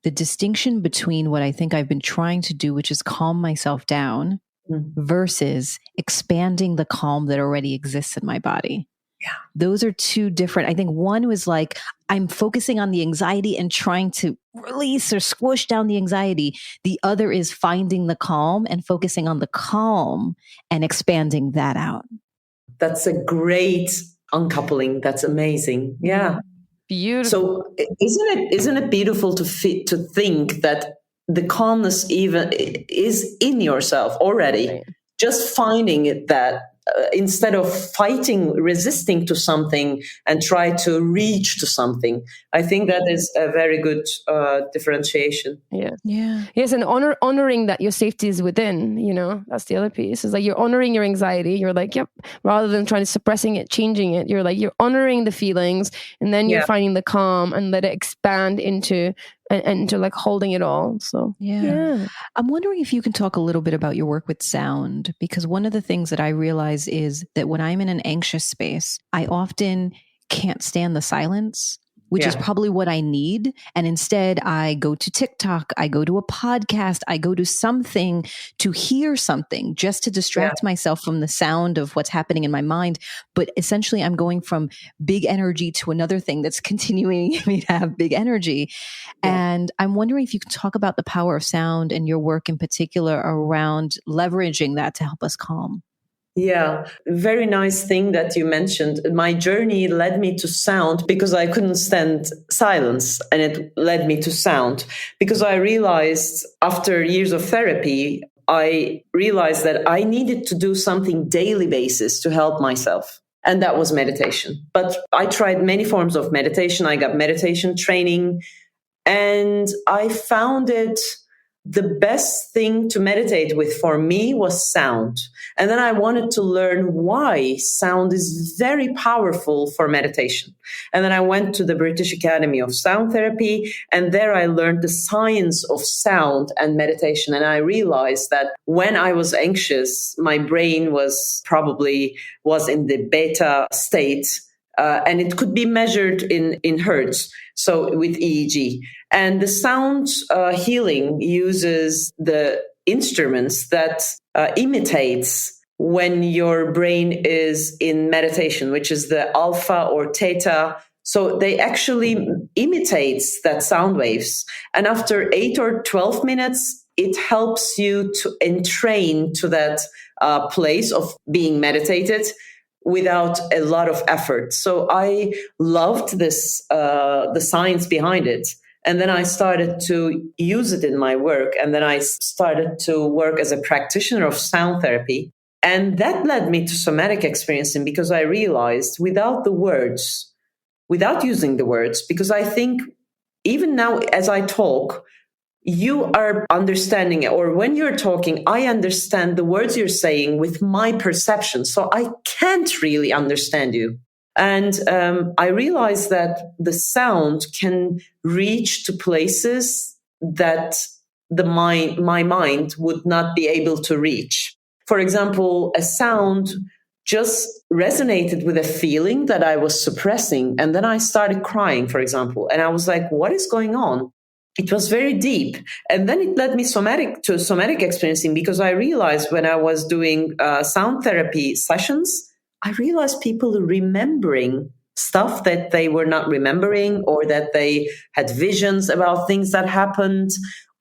the distinction between what I think I've been trying to do, which is calm myself down, versus expanding the calm that already exists in my body. Yeah. Those are two different. I think one was like, I'm focusing on the anxiety and trying to release or squish down the anxiety. The other is finding the calm and focusing on the calm and expanding that out. That's a great uncoupling. That's amazing. Yeah. Beautiful. So isn't it beautiful to think that the calmness even is in yourself already? Right. Just finding it that instead of fighting, resisting to something and try to reach to something. I think that is a very good differentiation. Yeah. Yeah. Yes. And honoring that your safety is within, that's the other piece. Is like you're honoring your anxiety. You're like, yep, rather than trying to suppressing it, changing it, you're like, you're honoring the feelings, and then you're finding the calm and let it expand into and to like holding it all. So yeah. I'm wondering if you can talk a little bit about your work with sound, because one of the things that I realize is that when I'm in an anxious space, I often can't stand the silence, which is probably what I need. And instead I go to TikTok, I go to a podcast, I go to something to hear something just to distract myself from the sound of what's happening in my mind. But essentially I'm going from big energy to another thing that's continuing me to have big energy. And I'm wondering if you can talk about the power of sound and your work in particular around leveraging that to help us calm. Yeah, very nice thing that you mentioned. My journey led me to sound because I couldn't stand silence, and it led me to sound because I realized after years of therapy, I realized that I needed to do something daily basis to help myself. And that was meditation. But I tried many forms of meditation. I got meditation training, and I found it the best thing to meditate with for me was sound. And then I wanted to learn why sound is very powerful for meditation. And then I went to the British Academy of Sound Therapy, and there I learned the science of sound and meditation. And I realized that when I was anxious, my brain was in the beta state, and it could be measured in hertz, so with EEG. And the sound healing uses the instruments that imitates when your brain is in meditation, which is the alpha or theta. So they actually imitates that sound waves. And after 8 or 12 minutes, it helps you to entrain to that place of being meditated without a lot of effort. So I loved this, the science behind it. And then I started to use it in my work. And then I started to work as a practitioner of sound therapy. And that led me to somatic experiencing, because I realized without the words, without using the words, because I think even now as I talk, you are understanding it, or when you're talking, I understand the words you're saying with my perception. So I can't really understand you. And I realized that the sound can reach to places that my mind would not be able to reach. For example, a sound just resonated with a feeling that I was suppressing. And then I started crying, for example. And I was like, what is going on? It was very deep. And then it led me to somatic experiencing, because I realized when I was doing sound therapy sessions, I realized people remembering stuff that they were not remembering, or that they had visions about things that happened,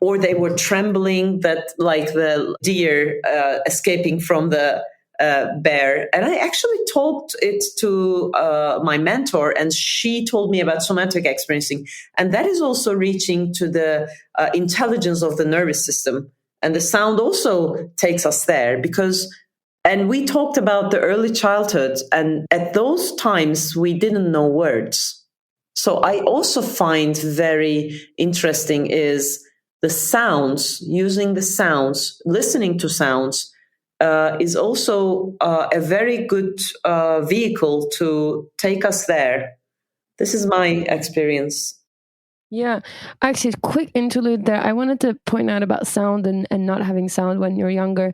or they were trembling, that like the deer escaping from the bear. And I actually talked it to my mentor, and she told me about somatic experiencing. And that is also reaching to the intelligence of the nervous system. And the sound also takes us there, and we talked about the early childhood, and at those times we didn't know words. So I also find very interesting is the sounds, using the sounds, listening to sounds, is also a very good vehicle to take us there. This is my experience. Yeah, actually, quick interlude there. I wanted to point out about sound and not having sound when you're younger.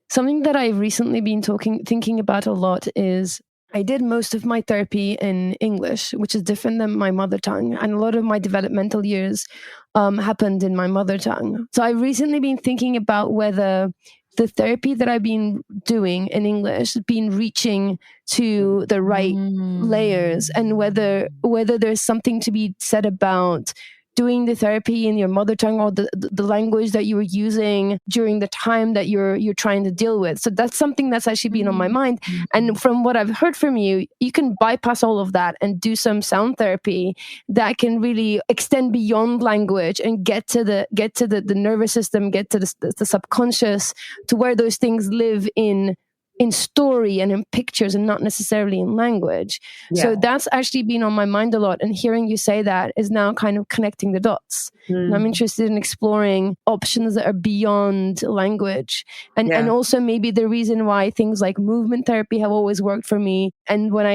Something that I've recently been thinking about a lot is I did most of my therapy in English, which is different than my mother tongue. And a lot of my developmental years happened in my mother tongue. So I've recently been thinking about whether the therapy that I've been doing in English has been reaching to the right layers, and whether there's something to be said about doing the therapy in your mother tongue, or the language that you were using during the time that you're trying to deal with. So that's something that's actually been on my mind. And from what I've heard from you, you can bypass all of that and do some sound therapy that can really extend beyond language and get to the nervous system, get to the subconscious, to where those things live in story and in pictures and not necessarily in language. Yeah. So that's actually been on my mind a lot. And hearing you say that is now kind of connecting the dots. And I'm interested in exploring options that are beyond language. And also maybe the reason why things like movement therapy have always worked for me. And when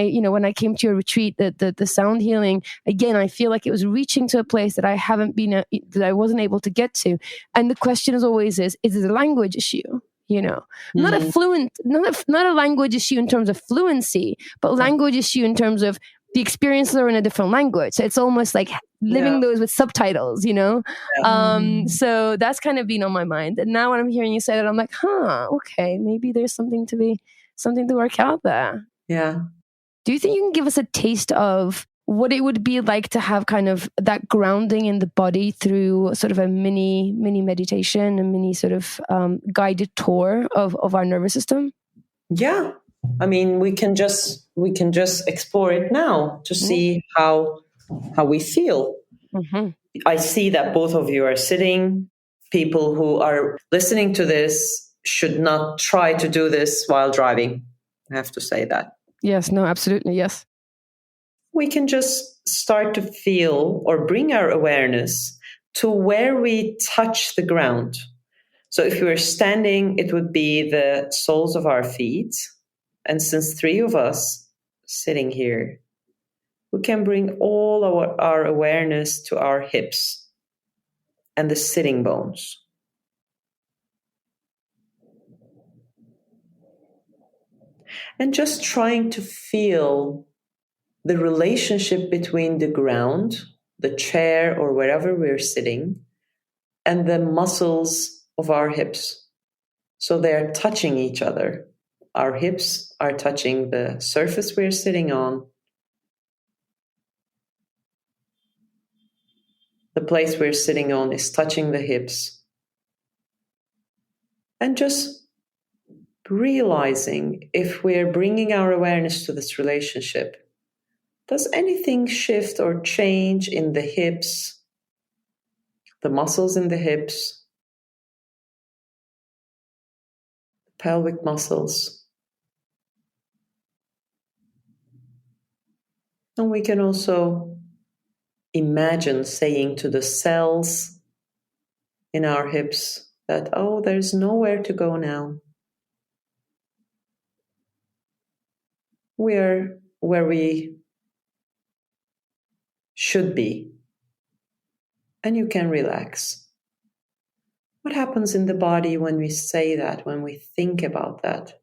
I came to your retreat, the sound healing, again, I feel like it was reaching to a place that that I wasn't able to get to. And the question is always is it a language issue? Not a language issue in terms of fluency, but language issue in terms of the experiences are in a different language. So it's almost like living those with subtitles, So that's kind of been on my mind. And now when I'm hearing you say that, I'm like, okay, maybe there's something to work out there. Yeah. Do you think you can give us a taste of what it would be like to have kind of that grounding in the body through sort of a mini meditation, a mini sort of guided tour of our nervous system? Yeah. I mean, we can just explore it now to see how we feel. Mm-hmm. I see that both of you are sitting. People who are listening to this should not try to do this while driving. I have to say that. Yes, no, absolutely. Yes. We can just start to feel or bring our awareness to where we touch the ground. So if we were standing, it would be the soles of our feet. And since 3 of us sitting here, we can bring all our awareness to our hips and the sitting bones. And just trying to feel the relationship between the ground, the chair, or wherever we're sitting, and the muscles of our hips. So they're touching each other. Our hips are touching the surface we're sitting on. The place we're sitting on is touching the hips. And just realizing if we're bringing our awareness to this relationship, does anything shift or change in the hips, the muscles in the hips, pelvic muscles? And we can also imagine saying to the cells in our hips that, oh, there's nowhere to go now. We're where we should be. And you can relax. What happens in the body when we say that, when we think about that?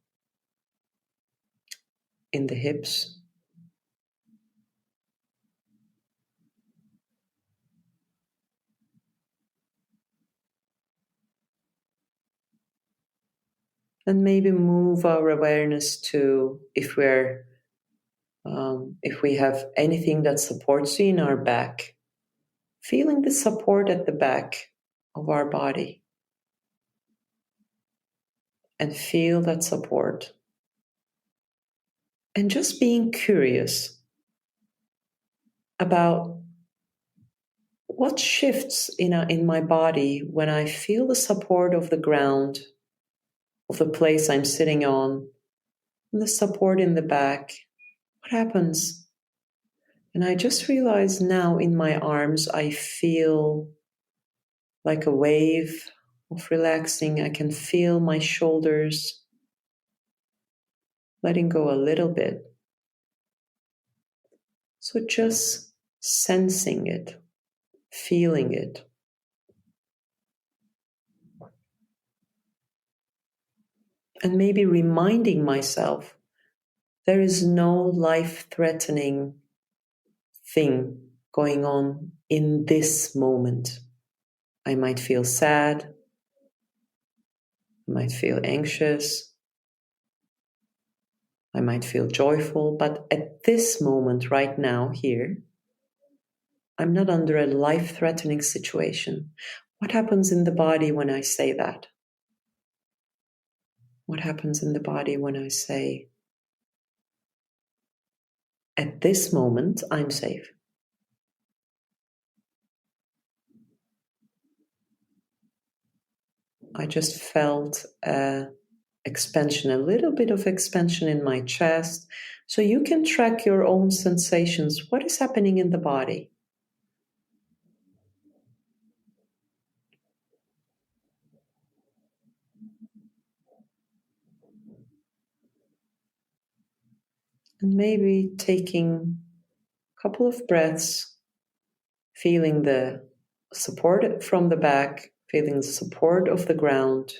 In the hips. And maybe move our awareness to if we have anything that supports you in our back, feeling the support at the back of our body, and feel that support, and just being curious about what shifts in my body when I feel the support of the ground, of the place I'm sitting on, and the support in the back. What happens? And I just realized now in my arms, I feel like a wave of relaxing. I can feel my shoulders letting go a little bit. So just sensing it, feeling it. And maybe reminding myself there is no life-threatening thing going on in this moment. I might feel sad. I might feel anxious. I might feel joyful. But at this moment, right now, here, I'm not under a life-threatening situation. What happens in the body when I say that? What happens in the body when I say, at this moment, I'm safe? I just felt expansion, a little bit of expansion in my chest. So you can track your own sensations. What is happening in the body? And maybe taking a couple of breaths, feeling the support from the back, feeling the support of the ground.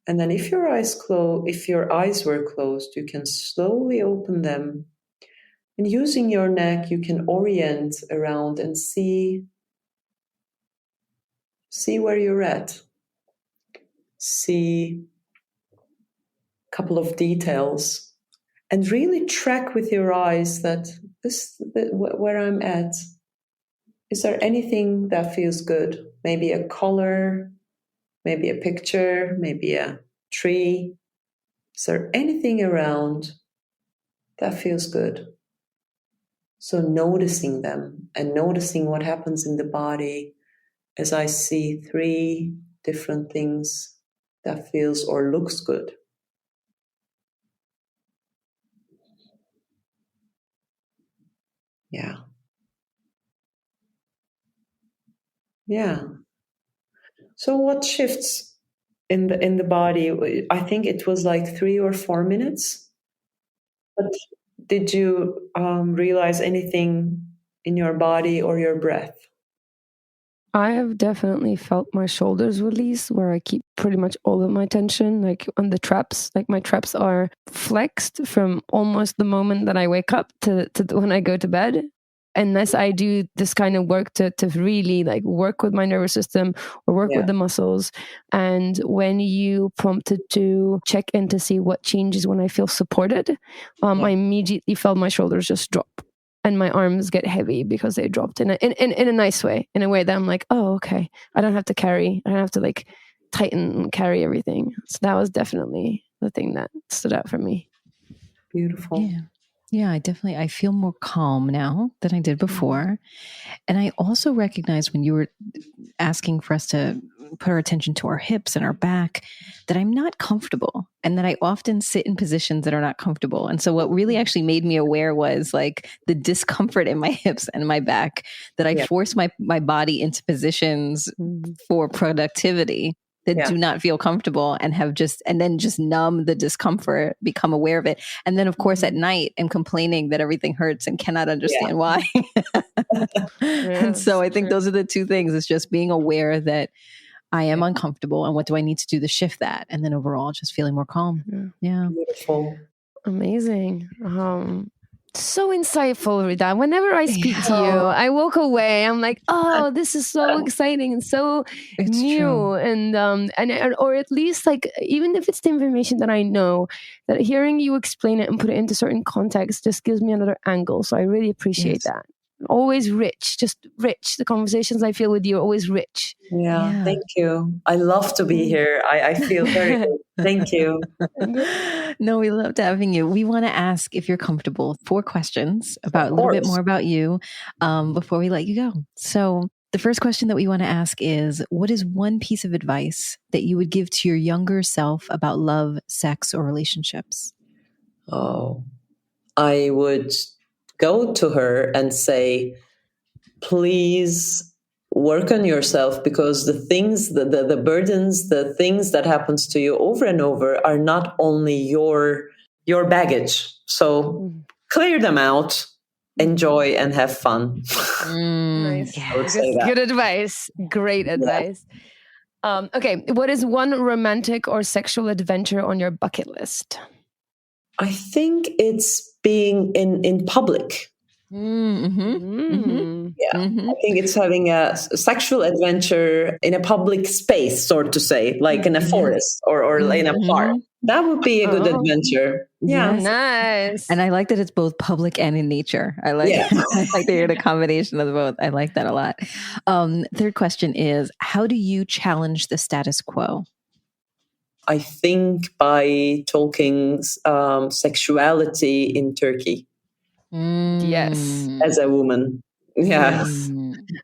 And then if your eyes were closed, you can slowly open them. And using your neck, you can orient around and see where you're at. See a couple of details. And really track with your eyes that where I'm at. Is there anything that feels good? Maybe a color, maybe a picture, maybe a tree. Is there anything around that feels good? So noticing them and noticing what happens in the body as I see 3 different things that feels or looks good. Yeah. Yeah. So what shifts in the body? I think it was like 3 or 4 minutes. But did you realize anything in your body or your breath? I have definitely felt my shoulders release where I keep pretty much all of my tension, like on the traps. Like my traps are flexed from almost the moment that I wake up to when I go to bed. Unless I do this kind of work to really like work with my nervous system or work with the muscles. And when you prompted to check in to see what changes when I feel supported, I immediately felt my shoulders just drop. and my arms get heavy because they dropped in a nice way, in a way that I'm like, oh, okay, I don't have to like tighten and carry everything. So that was definitely the thing that stood out for me. Beautiful. Yeah, I feel more calm now than I did before. And I also recognize when you were asking for us to put our attention to our hips and our back, that I'm not comfortable and that I often sit in positions that are not comfortable. And so what really actually made me aware was like the discomfort in my hips and my back, that I force my body into positions for productivity that do not feel comfortable, and then just numb the discomfort, become aware of it. And then of course at night I'm complaining that everything hurts and cannot understand why. And so I think those are the two things. It's just being aware that I am uncomfortable and what do I need to do to shift that? And then overall just feeling more calm. Yeah. Beautiful. Amazing. So insightful, Rida. Whenever I speak to you, I walk away. I'm like, oh, this is so exciting and so new. True. And or at least like, even if it's the information that I know, that hearing you explain it and put it into certain context just gives me another angle. So I really appreciate that. Always rich, just rich. The conversations I feel with you are always rich. Yeah, thank you. I love to be here. I feel very good. Thank you. No, we loved having you. We want to ask, if you're comfortable, 4 questions about a little bit more about you before we let you go. So the first question that we want to ask is, what is one piece of advice that you would give to your younger self about love, sex, or relationships? Oh, I would go to her and say, please work on yourself, because the things, the burdens, the things that happens to you over and over are not only your baggage. So clear them out, enjoy, and have fun. Nice. Good advice. Great advice. Okay. What is one romantic or sexual adventure on your bucket list? I think it's being in public. I think it's having a sexual adventure in a public space, sort to say, like in a forest or in a park. That would be a good adventure. Yeah, nice. And I like that it's both public and in nature. I like I like that you're in a combination of both. I like that a lot. Third question is, how do you challenge the status quo? I think by talking sexuality in Turkey. Yes. As a woman. Yes.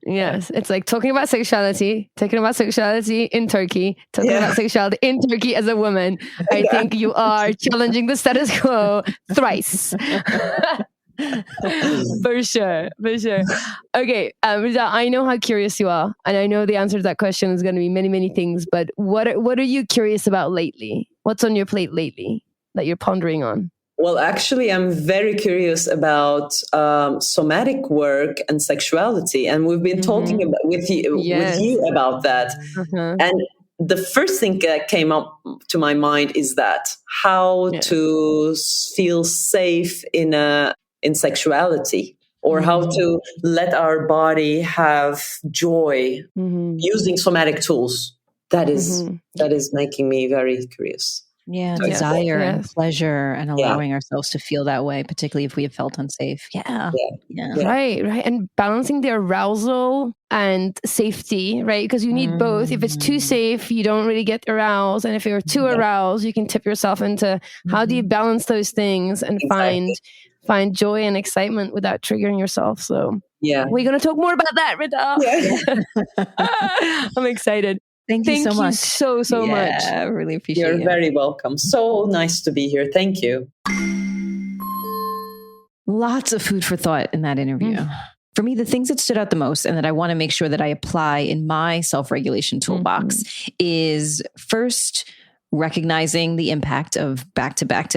Yes. It's like talking about sexuality in Turkey, talking about sexuality in Turkey as a woman. I think you are challenging the status quo thrice. For sure. Okay, Rida, I know how curious you are, and I know the answer to that question is going to be many, many things. But what are you curious about lately? What's on your plate lately that you're pondering on? Well, actually, I'm very curious about somatic work and sexuality, and we've been talking about with you about that. And the first thing that came up to my mind is that how to feel safe in sexuality, or how to let our body have joy using somatic tools. That is making me very curious. Yeah, desire and pleasure, and allowing ourselves to feel that way, particularly if we have felt unsafe. Yeah. Right. And balancing the arousal and safety, right? Because you need both. If it's too safe, you don't really get aroused. And if you're too aroused, you can tip yourself into how do you balance those things and find joy and excitement without triggering yourself. So we're going to talk more about that, Rida. I'm excited. Thank you so much. So much. I really appreciate it. You're very welcome. So nice to be here. Thank you. Lots of food for thought in that interview. For me, the things that stood out the most and that I want to make sure that I apply in my self-regulation toolbox is first, recognizing the impact of back-to-back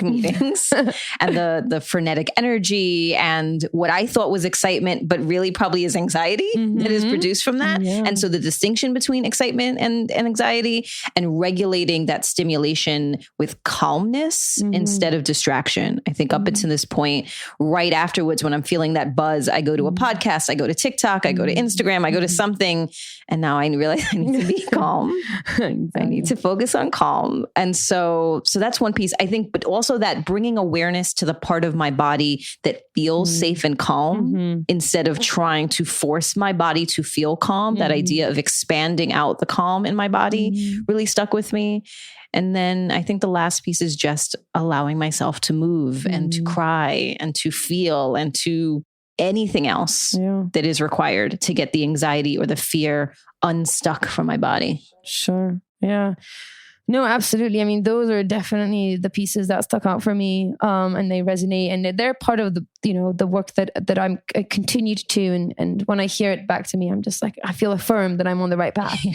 meetings and the frenetic energy and what I thought was excitement, but really probably is anxiety that is produced from that. Yeah. And so the distinction between excitement and anxiety, and regulating that stimulation with calmness instead of distraction. I think up until this point, right afterwards, when I'm feeling that buzz, I go to a podcast, I go to TikTok, I go to Instagram, I go to something. And now I realize I need to be calm. I need to focus on on calm. And so that's one piece, I think, but also that bringing awareness to the part of my body that feels safe and calm instead of trying to force my body to feel calm. That idea of expanding out the calm in my body really stuck with me. And then I think the last piece is just allowing myself to move and to cry and to feel and to anything else that is required to get the anxiety or the fear unstuck from my body. Sure. Yeah. No, absolutely. I mean, those are definitely the pieces that stuck out for me, and they resonate, and they're part of the, the work that I continue to do. And when I hear it back to me, I'm just like, I feel affirmed that I'm on the right path.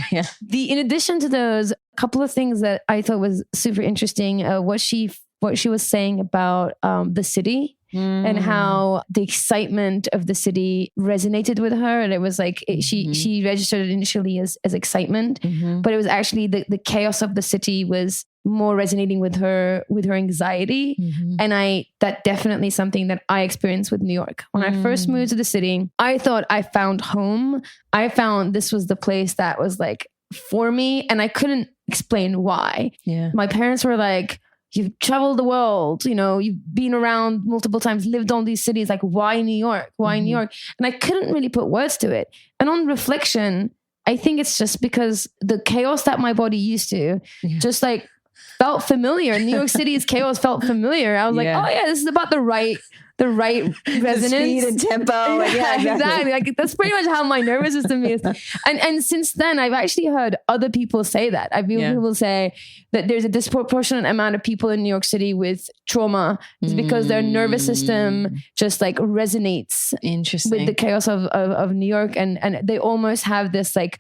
In addition to those, a couple of things that I thought was super interesting, what she was saying about the city. And how the excitement of the city resonated with her. And it was like, she registered it initially as excitement, but it was actually the chaos of the city was more resonating with her anxiety. And that definitely something that I experienced with New York. When I first moved to the city, I thought I found home. I found this was the place that was like for me, and I couldn't explain why. My parents were like, you've traveled the world, you've been around multiple times, lived on these cities. Like, why New York? Why New York? And I couldn't really put words to it. And on reflection, I think it's just because the chaos that my body used to just like felt familiar. New York City's chaos felt familiar. I was like, oh yeah, this is about the right resonance, the speed and tempo. Exactly. Like, that's pretty much how my nervous system is. And since then, I've actually heard other people say that. I've heard people say that there's a disproportionate amount of people in New York City with trauma. It's because their nervous system just like resonates with the chaos of New York, and they almost have this like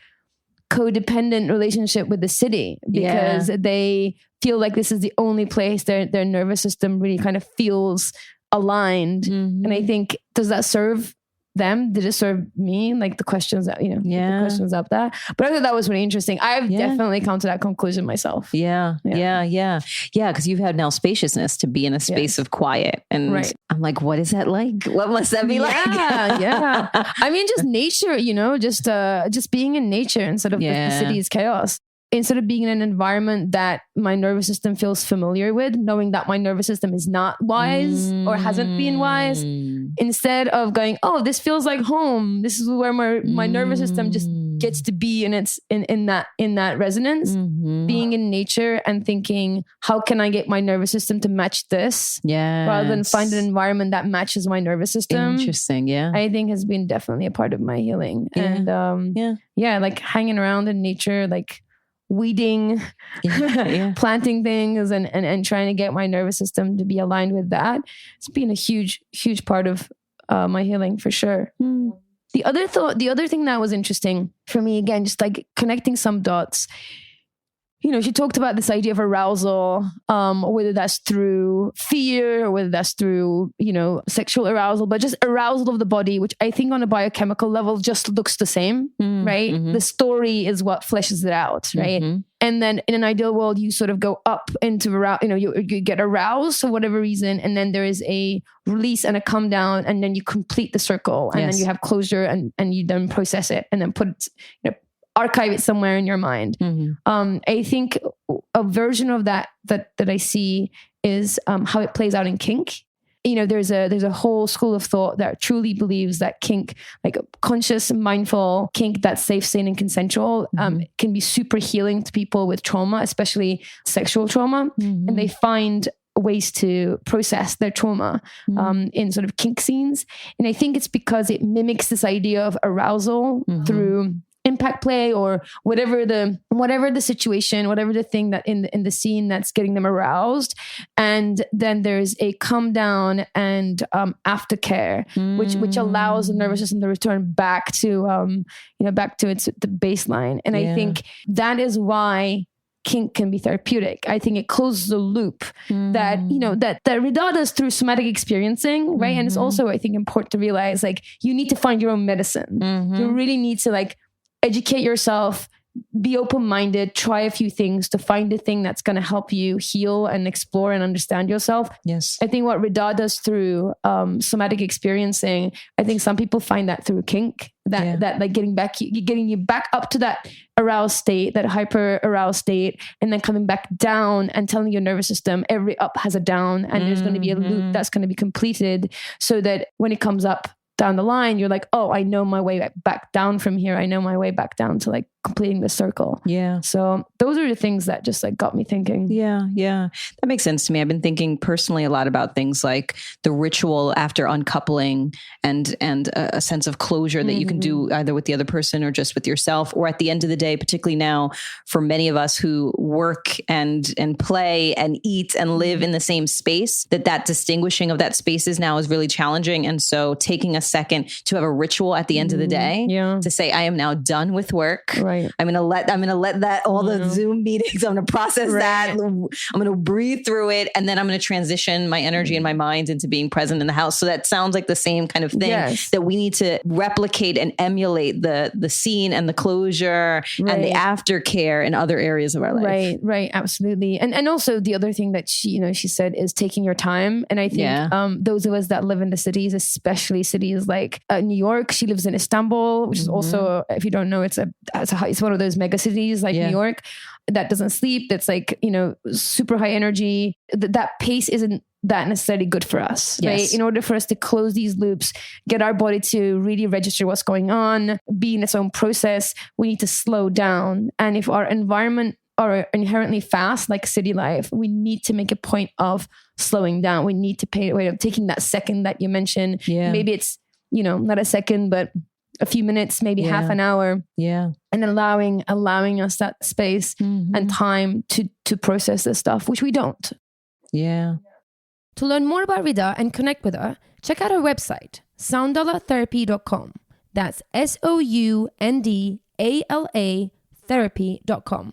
codependent relationship with the city because they feel like this is the only place their nervous system really kind of feels aligned. And I think, does that serve them? Did it serve me? Like the questions that, the questions up that. But I thought that was really interesting. I've definitely come to that conclusion myself. Because you've had now spaciousness to be in a space of quiet. And I'm like, what is that like? What must that be like? I mean, just nature, just being in nature instead of the city's chaos. Instead of being in an environment that my nervous system feels familiar with, knowing that my nervous system is not wise or hasn't been wise, instead of going, oh, this feels like home. This is where my nervous system just gets to be, and it's in that resonance. Being in nature and thinking, how can I get my nervous system to match this? Rather than find an environment that matches my nervous system. Interesting. I think has been definitely a part of my healing. And like hanging around in nature, like weeding, planting things and trying to get my nervous system to be aligned with that. It's been a huge part of my healing for sure. The other thing that was interesting for me, again, just like connecting some dots, she talked about this idea of arousal, whether that's through fear or whether that's through, sexual arousal, but just arousal of the body, which I think on a biochemical level just looks the same, right? The story is what fleshes it out, right? And then in an ideal world, you sort of go up into, you get aroused for whatever reason, and then there is a release and a come down, and then you complete the circle, and then you have closure, and you then process it, and then archive it somewhere in your mind. I think a version of that I see is how it plays out in kink. There's a whole school of thought that truly believes that kink, like conscious, mindful kink that's safe, sane, and consensual, can be super healing to people with trauma, especially sexual trauma. And they find ways to process their trauma in sort of kink scenes. And I think it's because it mimics this idea of arousal through impact play or whatever the situation, whatever the thing that in the scene that's getting them aroused. And then there's a come down and aftercare, which allows the nervous system to return back to the baseline. And I think that is why kink can be therapeutic. I think it closes the loop that Rida does through somatic experiencing, right? And it's also, I think, important to realize, like, you need to find your own medicine. You really need to, like, educate yourself be open-minded, try a few things to find the thing that's going to help you heal and explore and understand yourself. Yes. I think what Rida does through somatic experiencing, I think some people find that through kink, that like getting you back up to that aroused state, that hyper aroused state, and then coming back down and telling your nervous system every up has a down, and there's going to be a loop that's going to be completed, so that when it comes up down the line, you're like, oh, I know my way back down from here. I know my way back down to like completing the circle. Yeah. So those are the things that just like got me thinking. Yeah. Yeah. That makes sense to me. I've been thinking personally a lot about things like the ritual after uncoupling and a sense of closure that you can do either with the other person or just with yourself, or at the end of the day, particularly now for many of us who work and play and eat and live in the same space, that distinguishing of that spaces now is really challenging. And so taking a second to have a ritual at the end of the day to say, I am now done with work. Right. I'm going to let that, all the Zoom meetings, I'm going to process that. I'm going to breathe through it. And then I'm going to transition my energy and my mind into being present in the house. So that sounds like the same kind of thing that we need to replicate and emulate the scene and the closure and the aftercare in other areas of our life. Right. Absolutely. And also the other thing that she said is taking your time. And I think those of us that live in the cities, especially cities like New York, she lives in Istanbul, which is also, if you don't know, it's one of those mega cities like New York that doesn't sleep. That's like, super high energy. That pace isn't that necessarily good for us, right? In order for us to close these loops, get our body to really register what's going on, be in its own process, we need to slow down. And if our environment are inherently fast, like city life, we need to make a point of slowing down. We need to pay away of taking that second that you mentioned. Maybe it's, not a second, but a few minutes, maybe half an hour. And allowing us that space and time to process this stuff, which we don't. Yeah. To learn more about Rida and connect with her, check out her website, soundalatherapy.com. That's SOUNDALA therapy.com.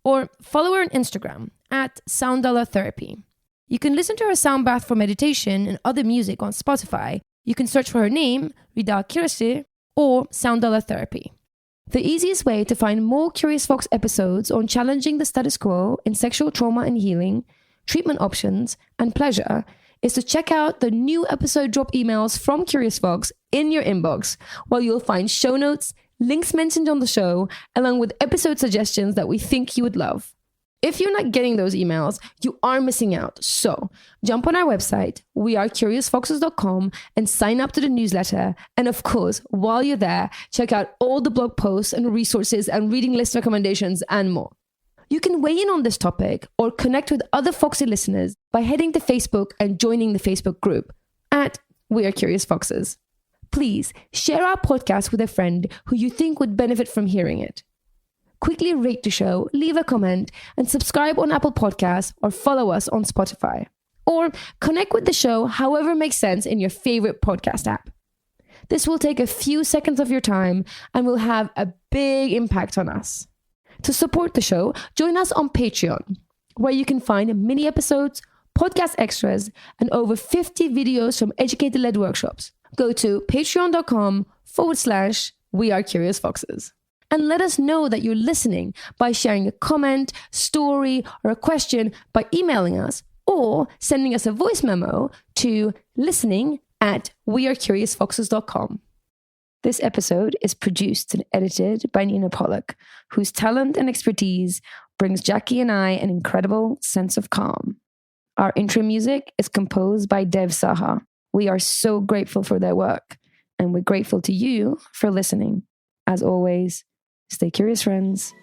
Or follow her on Instagram at soundalatherapy. You can listen to her sound bath for meditation and other music on Spotify. You can search for her name, Rida Kirasi, or Soundala Therapy. The easiest way to find more Curious Fox episodes on challenging the status quo in sexual trauma and healing, treatment options, and pleasure is to check out the new episode drop emails from Curious Fox in your inbox, where you'll find show notes, links mentioned on the show, along with episode suggestions that we think you would love. If you're not getting those emails, you are missing out. So jump on our website, wearecuriousfoxes.com, and sign up to the newsletter. And of course, while you're there, check out all the blog posts and resources and reading list recommendations and more. You can weigh in on this topic or connect with other Foxy listeners by heading to Facebook and joining the Facebook group at We Are Curious Foxes. Please share our podcast with a friend who you think would benefit from hearing it. Quickly rate the show, leave a comment, and subscribe on Apple Podcasts or follow us on Spotify. Or connect with the show however makes sense in your favorite podcast app. This will take a few seconds of your time and will have a big impact on us. To support the show, join us on Patreon, where you can find mini episodes, podcast extras, and over 50 videos from educator-led workshops. Go to patreon.com/wearecuriousfoxes. And let us know that you're listening by sharing a comment, story, or a question by emailing us or sending us a voice memo to listening@wearecuriousfoxes.com. This episode is produced and edited by Nina Pollock, whose talent and expertise brings Jackie and I an incredible sense of calm. Our intro music is composed by Dev Saha. We are so grateful for their work, and we're grateful to you for listening. As always, stay curious, friends.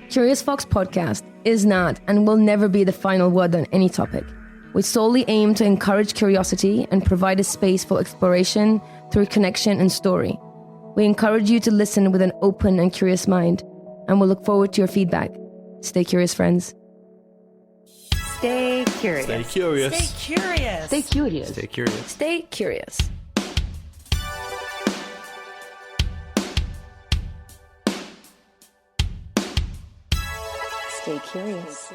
Curious Fox Podcast is not and will never be the final word on any topic. We solely aim to encourage curiosity and provide a space for exploration through connection and story. We encourage you to listen with an open and curious mind, and we'll look forward to your feedback. Stay curious, friends. Stay curious. Stay curious. Stay curious. Stay curious. Stay curious. Stay curious. Stay curious.